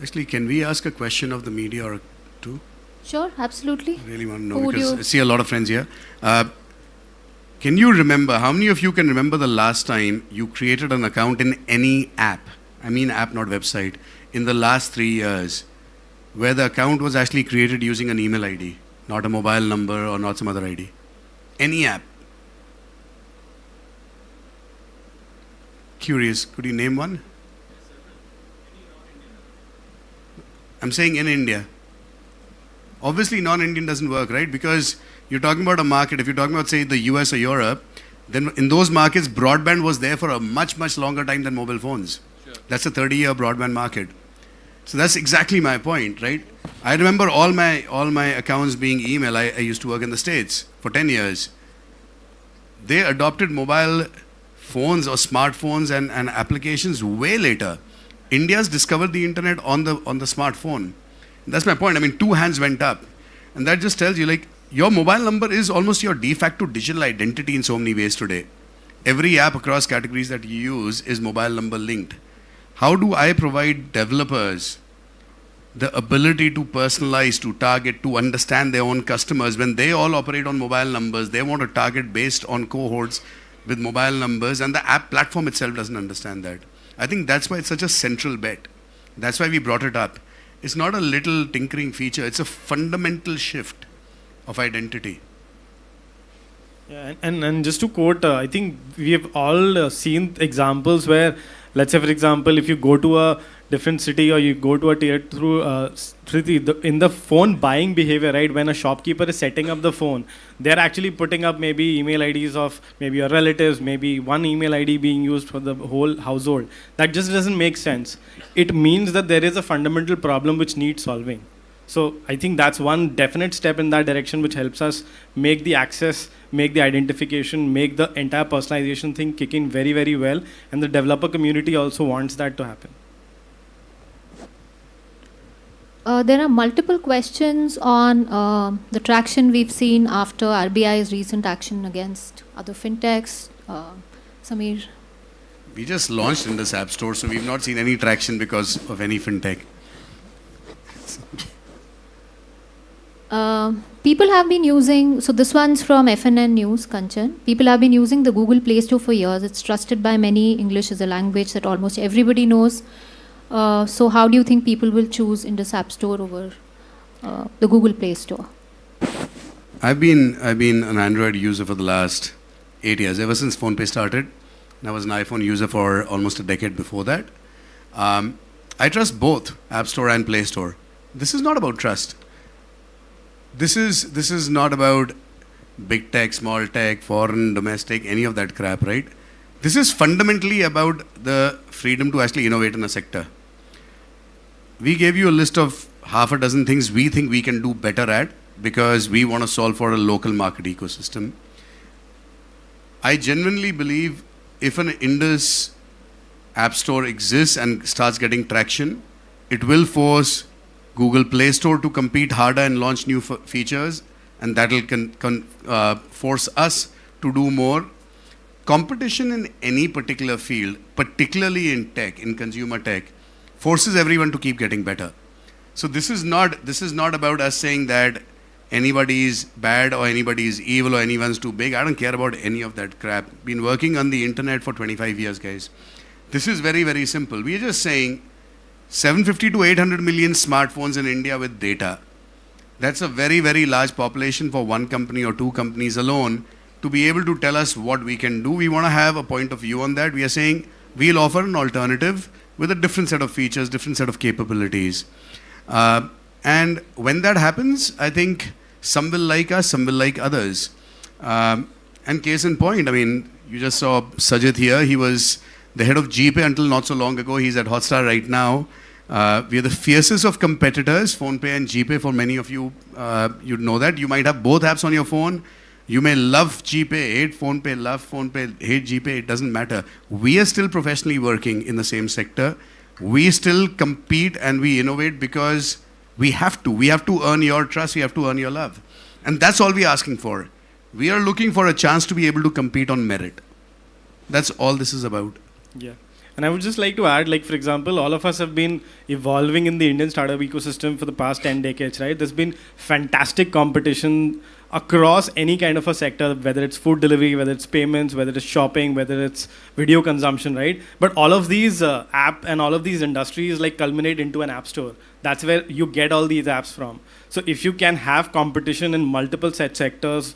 Actually, can we ask a question of the media or two? Sure, absolutely. I really want to Who know would because you- I see a lot of friends here. Can you remember, how many of you can remember the last time you created an account in any app? I mean app, not website. In the last 3 years, where the account was actually created using an email ID, not a mobile number or not some other ID. Any app. Curious, could you name one? I'm saying in India. Obviously, non-Indian doesn't work, right? Because you're talking about a market. If you're talking about, say, the US or Europe, then in those markets, broadband was there for a much, much longer time than mobile phones. Sure. That's a 30-year broadband market. So that's exactly my point, right? I remember all my accounts being email. I used to work in the States for 10 years. They adopted mobile phones or smartphones and applications way later. India's discovered the internet on the smartphone. That's my point. I mean, two hands went up. And that just tells you, like, your mobile number is almost your de facto digital identity in so many ways today. Every app across categories that you use is mobile number linked. How do I provide developers the ability to personalize, to target, to understand their own customers when they all operate on mobile numbers? They want to target based on cohorts with mobile numbers, and the app platform itself doesn't understand that. I think that's why it's such a central bet. That's why we brought it up. It's not a little tinkering feature, it's a fundamental shift of identity. Yeah, and just to quote, I think we have all seen examples where, let's say for example, if you go to a different city or you go to a tier through in the phone buying behavior, right? When a shopkeeper is setting up the phone, they're actually putting up maybe email IDs of maybe your relatives, maybe one email ID being used for the whole household. That just doesn't make sense. It means that there is a fundamental problem which needs solving. So I think that's one definite step in that direction which helps us make the access, make the identification, make the entire personalization thing kick in very, very well. And the developer community also wants that to happen. There are multiple questions on the traction we've seen after RBI's recent action against other fintechs. Samir? We just launched Indus Appstore, so we've not seen any traction because of any fintech. People have been using, so this one's from FNN News, Kanchan. People have been using the Google Play Store for years. It's trusted by many. English is a language that almost everybody knows. So how do you think people will choose Indus App Store over the Google Play Store? I've been an Android user for the last 8 years, ever since PhonePe started. And I was an iPhone user for almost a decade before that. I trust both App Store and Play Store. This is not about trust. This is not about big tech, small tech, foreign, domestic, any of that crap, right? This is fundamentally about the freedom to actually innovate in a sector. We gave you a list of half a dozen things we think we can do better at because we want to solve for a local market ecosystem. I genuinely believe if an Indus App Store exists and starts getting traction, it will force Google Play Store to compete harder and launch new features, and that will force us to do more. Competition in any particular field, particularly in tech, in consumer tech, forces everyone to keep getting better. So this is not about us saying that anybody is bad or anybody is evil or anyone's too big. I don't care about any of that crap. Been working on the internet for 25 years, guys. This is very, very simple. We are just saying 750 to 800 million smartphones in India with data. That's a very, very large population for one company or two companies alone to be able to tell us what we can do. We want to have a point of view on that. We are saying we'll offer an alternative with a different set of features, different set of capabilities. And when that happens, I think some will like us, some will like others. And case in point, I mean, you just saw Sajid here. He was the head of GPay until not so long ago. He's at Hotstar right now. We are the fiercest of competitors, PhonePe and GPay. For many of you, you'd know that. You might have both apps on your phone. You may love GPay, hate PhonePe, love PhonePe, hate GPay. It doesn't matter. We are still professionally working in the same sector. we still compete and we innovate because we have to. We have to earn your trust. We have to earn your love. And that's all we're asking for. We are looking for a chance to be able to compete on merit. That's all this is about. Yeah. And I would just like to add, like, for example, all of us have been evolving in the Indian startup ecosystem for the past 10 decades, right? There's been fantastic competition across any kind of a sector, whether it's food delivery, whether it's payments, whether it's shopping, whether it's video consumption, right? But all of these app and all of these industries like culminate into an app store. That's where you get all these apps from. So if you can have competition in multiple sectors,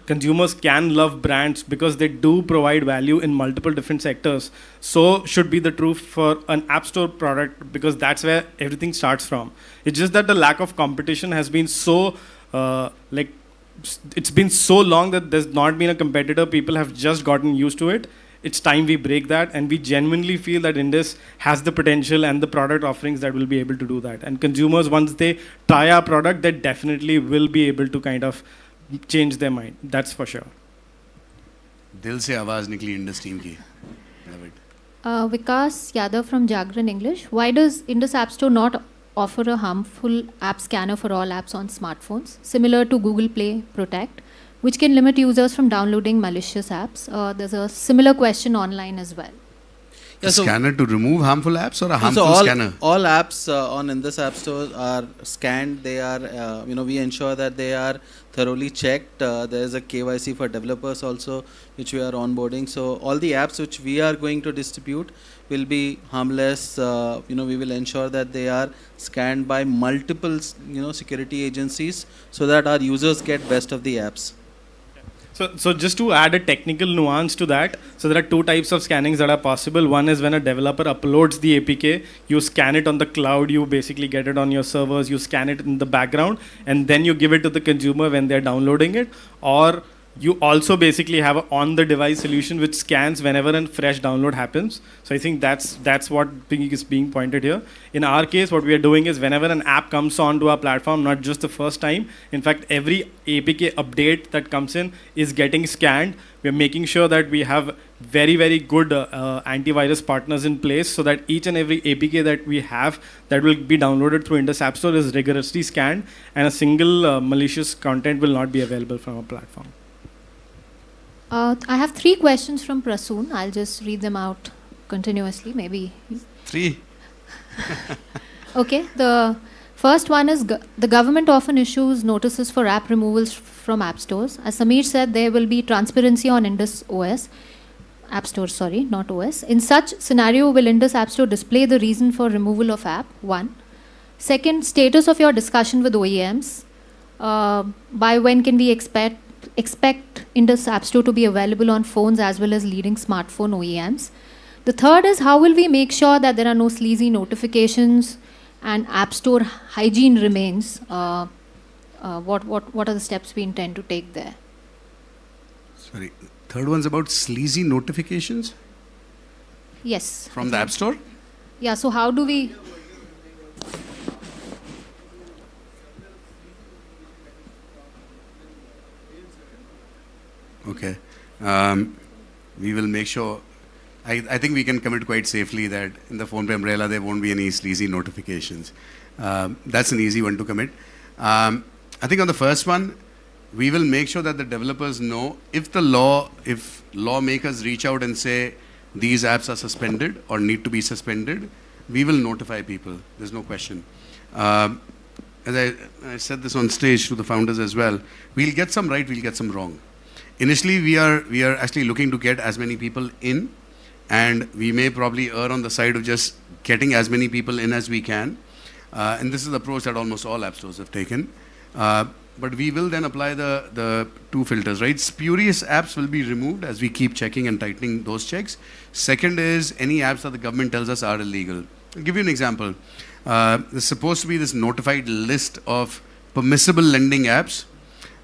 consumers can love brands because they do provide value in multiple different sectors. So should be the truth for an app store product, because that's where everything starts from. It's just that the lack of competition has been so it's been so long that there's not been a competitor. People have just gotten used to it. It's time we break that, and we genuinely feel that Indus has the potential and the product offerings that will be able to do that. And consumers, once they try our product, they definitely will be able to kind of change their mind. That's for sure. Dil se awaaz nikli Indus team ki. Love it. Vikas Yadav from Jagran English. Why does Indus App Store not offer a harmful app scanner for all apps on smartphones, similar to Google Play Protect, which can limit users from downloading malicious apps? There's a similar question online as well. A scanner to remove harmful apps or a harmful scanner? All apps on Indus App Store are scanned. They are, we ensure that they are thoroughly checked. There is a KYC for developers also, which we are onboarding. So all the apps which we are going to distribute will be harmless. We will ensure that they are scanned by multiple, security agencies, so that our users get best of the apps. So just to add a technical nuance to that, so there are two types of scannings that are possible. One is when a developer uploads the APK, you scan it on the cloud, you basically get it on your servers, you scan it in the background, and then you give it to the consumer when they're downloading it. Or you also basically have an on-the-device solution which scans whenever a fresh download happens. So I think that's what is being pointed here. In our case, what we are doing is whenever an app comes onto our platform, not just the first time, in fact, every APK update that comes in is getting scanned. We're making sure that we have very, very good antivirus partners in place, so that each and every APK that we have that will be downloaded through Indus App Store is rigorously scanned, and a single malicious content will not be available from our platform. I have 3 questions from Prasoon. I'll just read them out continuously, maybe. 3? Okay. The first one is, the government often issues notices for app removals from app stores. As Samir said, there will be transparency on Indus OS. App Store, sorry, not OS. In such scenario, will Indus App Store display the reason for removal of app? 1. Second, status of your discussion with OEMs. By when can we expect Indus App Store to be available on phones as well as leading smartphone OEMs? The third is, how will we make sure that there are no sleazy notifications and App Store hygiene remains? What are the steps we intend to take there? Sorry, third one's about sleazy notifications? Yes. From the App Store? Yeah, so how do we... Okay. We will make sure, I think we can commit quite safely that in the PhonePe umbrella there won't be any sleazy notifications. That's an easy one to commit. I think on the first one, we will make sure that the developers know if lawmakers reach out and say these apps are suspended or need to be suspended, we will notify people. There's no question. As I said this on stage to the founders as well, we'll get some right, we'll get some wrong. Initially, we are actually looking to get as many people in, and we may probably err on the side of just getting as many people in as we can. And this is the approach that almost all app stores have taken. But we will then apply the 2 filters, right? Spurious apps will be removed as we keep checking and tightening those checks. Second is any apps that the government tells us are illegal. I'll give you an example. There's supposed to be this notified list of permissible lending apps.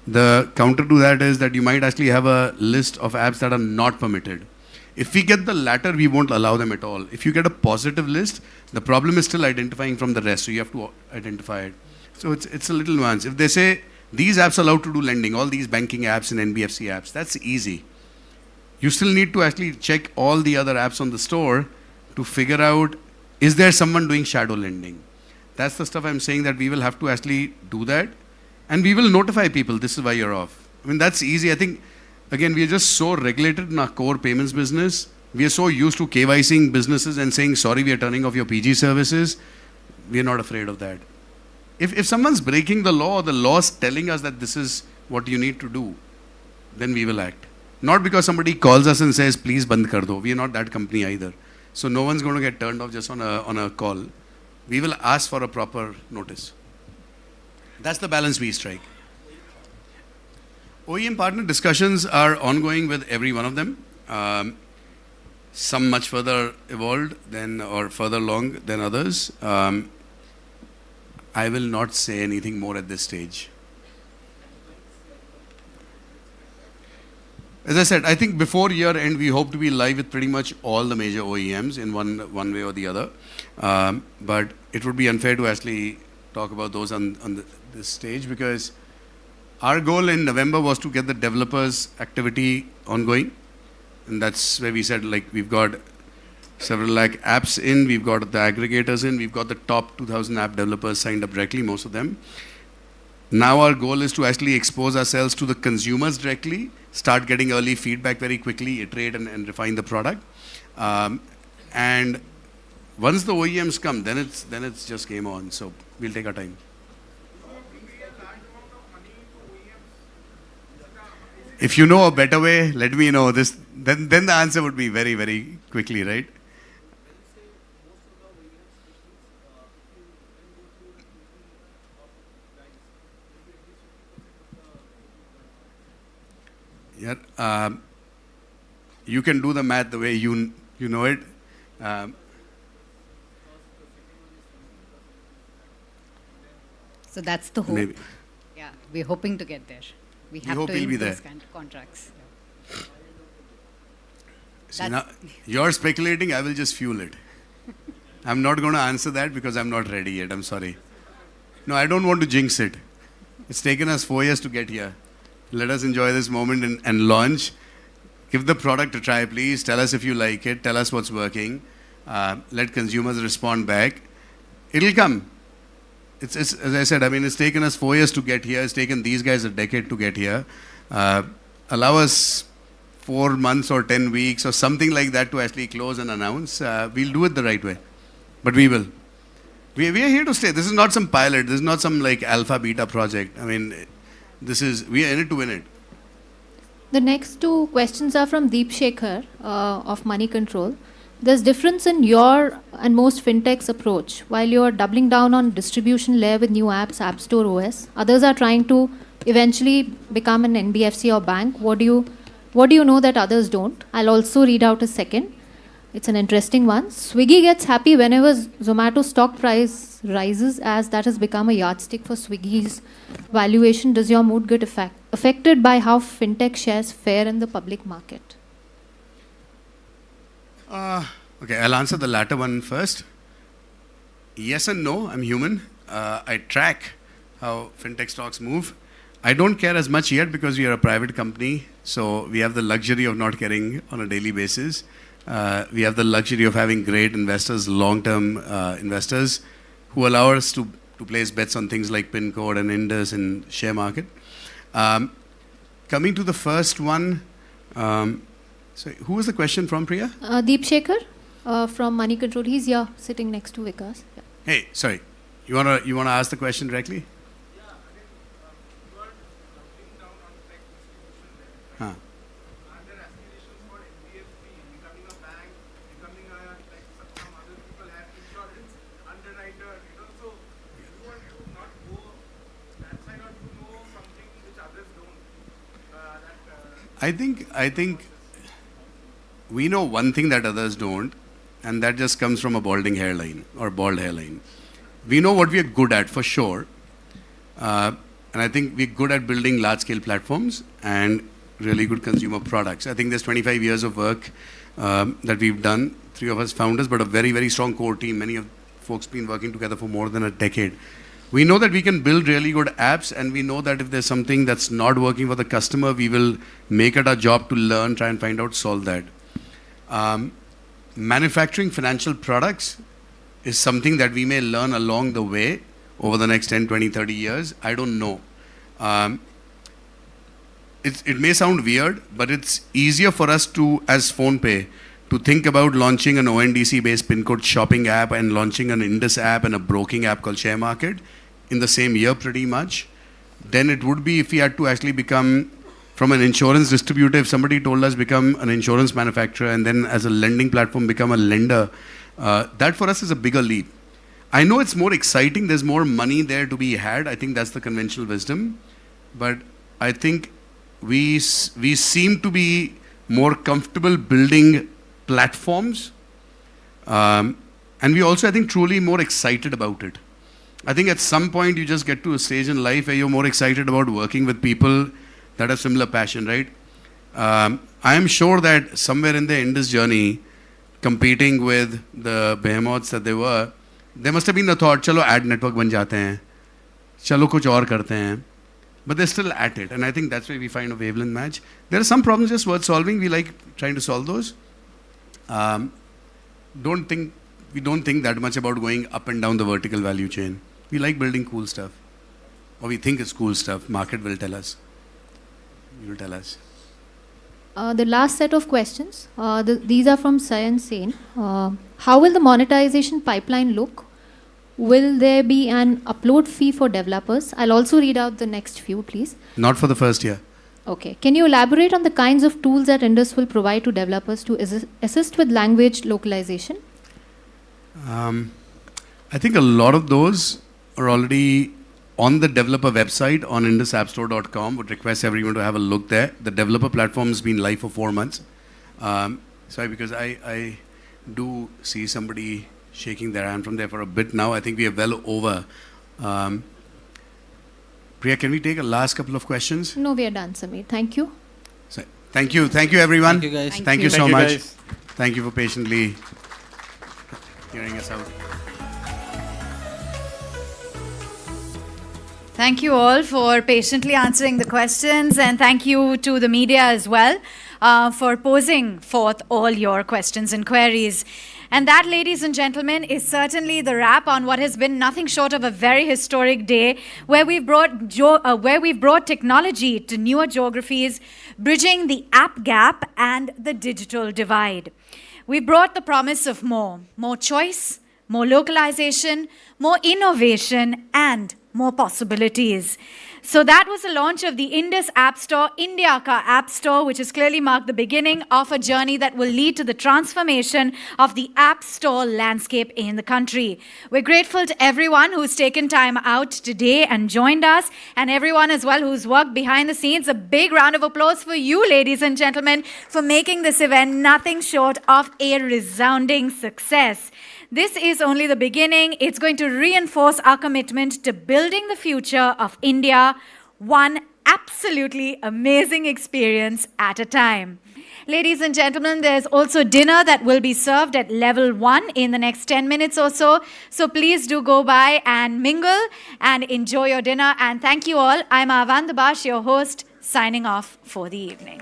The counter to that is that you might actually have a list of apps that are not permitted. If we get the latter, we won't allow them at all. If you get a positive list, the problem is still identifying from the rest, so you have to identify it. So it's a little nuance. If they say these apps are allowed to do lending, all these banking apps and NBFC apps, that's easy. You still need to actually check all the other apps on the store to figure out Is there someone doing shadow lending? That's the stuff I'm saying that we will have to actually do that. And we will notify people, this is why you're off. I mean, that's easy. I think, again, we are just so regulated in our core payments business. We are so used to KYCing businesses and saying, sorry, we are turning off your PG services. We are not afraid of that. If someone's breaking the law, or the law's telling us that this is what you need to do, then we will act. Not because somebody calls us and says, please band kar do. We are not that company either. So no one's going to get turned off just on a call. We will ask for a proper notice. That's the balance we strike. OEM partner discussions are ongoing with every one of them. Some much further evolved than, or further along than others. I will not say anything more at this stage. As I said, I think before year end, we hope to be live with pretty much all the major OEMs in one way or the other. But it would be unfair to actually talk about those on this stage, because our goal in November was to get the developers activity ongoing. And that's where we said, like, we've got several lakh apps in, we've got the aggregators in, we've got the top 2,000 app developers signed up directly, most of them. Now our goal is to actually expose ourselves to the consumers directly, start getting early feedback very quickly, iterate and refine the product. And once the OEMs come, then it's just game on. So we'll take our time. If you know a better way, let me know this. Then the answer would be very, very quickly, right? Yeah, you can do the math the way you know it. So that's the hope. Maybe. Yeah, we're hoping to get there. We have hope to we'll be ink there. those kind of contracts. See, now, you're speculating, I will just fuel it. I'm not going to answer that because I'm not ready yet. I'm sorry. No, I don't want to jinx it. It's taken us 4 years to get here. Let us enjoy this moment and launch. Give the product a try, please. Tell us if you like it. Tell us what's working. Let consumers respond back. It'll come. It's, as I said, I mean, it's taken us 4 years to get here. It's taken these guys a decade to get here. Allow us 4 months or 10 weeks or something like that to actually close and announce. We'll do it the right way. But we will. We are here to stay. This is not some pilot. This is not some like alpha beta project. I mean, we are in it to win it. The next two questions are from Deep Shekhar of Money Control. There's difference in your and most fintechs approach. While you're doubling down on distribution layer with new apps, App Store OS, others are trying to eventually become an NBFC or bank. What do you know that others don't? I'll also read out a second. It's an interesting one. Swiggy gets happy whenever Zomato stock price rises, as that has become a yardstick for Swiggy's valuation. Does your mood get affected by how fintech shares fare in the public market? Okay, I'll answer the latter one first. Yes and no, I'm human. I track how fintech stocks move. I don't care as much yet because we are a private company, so we have the luxury of not caring on a daily basis. We have the luxury of having great investors, long-term investors, who allow us to place bets on things like pin code and Indus and share market. Coming to the first one, so who was the question from, Priya? Deep Shekhar from Money Control. He's here, sitting next to Vikas. Yeah. Hey, sorry. You wanna ask the question directly? Huh. I think we know one thing that others don't, and that just comes from a balding hairline or bald hairline. We know what we are good at for sure, and I think we're good at building large-scale platforms and really good consumer products. I think there's 25 years of work that we've done, 3 of us founders, but a very, very strong core team. Many of folks been working together for more than a decade. We know that we can build really good apps, and we know that if there's something that's not working for the customer, we will make it our job to learn, try and find out, solve that. Manufacturing financial products, is something that we may learn along the way over the next 10, 20, 30 years. I don't know. It may sound weird, but it's easier for us to, as PhonePe, to think about launching an ONDC-based pin code shopping app and launching an Indus app and a broking app called Share Market in the same year pretty much, than it would be if we had to actually become, from an insurance distributor, if somebody told us become an insurance manufacturer and then as a lending platform become a lender, that for us is a bigger leap. I know it's more exciting, there's more money there to be had, I think that's the conventional wisdom, but I think we seem to be more comfortable building platforms, and we also, I think, truly more excited about it. I think at some point you just get to a stage in life where you're more excited about working with people that have similar passion, right? I am sure that somewhere in their Indus journey, competing with the behemoths that they were, there must have been the thought, chalo ad network ban jate hain, chalo kuch aur karte hain. But they're still at it, and I think that's why we find a wavelength match. There are some problems just worth solving. We like trying to solve those. We don't think that much about going up and down the vertical value chain. We like building cool stuff, or we think it's cool stuff. Market will tell us. It will tell us. The last set of questions. These are from Sayan Sen. How will the monetization pipeline look? Will there be an upload fee for developers? I'll also read out the next few, please. Not for the first year. Okay. Can you elaborate on the kinds of tools that Indus will provide to developers to assist with language localization? I think a lot of those are already on the developer website on indusappstore.com. Would request everyone to have a look there. The developer platform has been live for 4 months. Sorry, because I do see somebody shaking their hand from there for a bit now. I think we are well over. Priya, can we take a last couple of questions? No, we are done, Sameer. Thank you. So, thank you everyone. Thank you, guys. Thank you so much. Thank you for patiently hearing us out. Thank you all for patiently answering the questions, and thank you to the media as well for posing forth all your questions and queries. And that, ladies and gentlemen, is certainly the wrap on what has been nothing short of a very historic day, where we've brought technology to newer geographies, bridging the app gap and the digital divide. We brought the promise of more choice, more localization, more innovation, and more possibilities. So that was the launch of the Indus Appstore, India Ka App Store, which has clearly marked the beginning of a journey that will lead to the transformation of the App Store landscape in the country. We're grateful to everyone who's taken time out today and joined us, and everyone as well who's worked behind the scenes. A big round of applause for you, ladies and gentlemen, for making this event nothing short of a resounding success. This is only the beginning. It's going to reinforce our commitment to building the future of India, one absolutely amazing experience at a time. Ladies and gentlemen, there's also dinner that will be served at level 1 in the next 10 minutes or so. So please do go by and mingle and enjoy your dinner. And thank you all. I'm Avan Dabash, your host, signing off for the evening.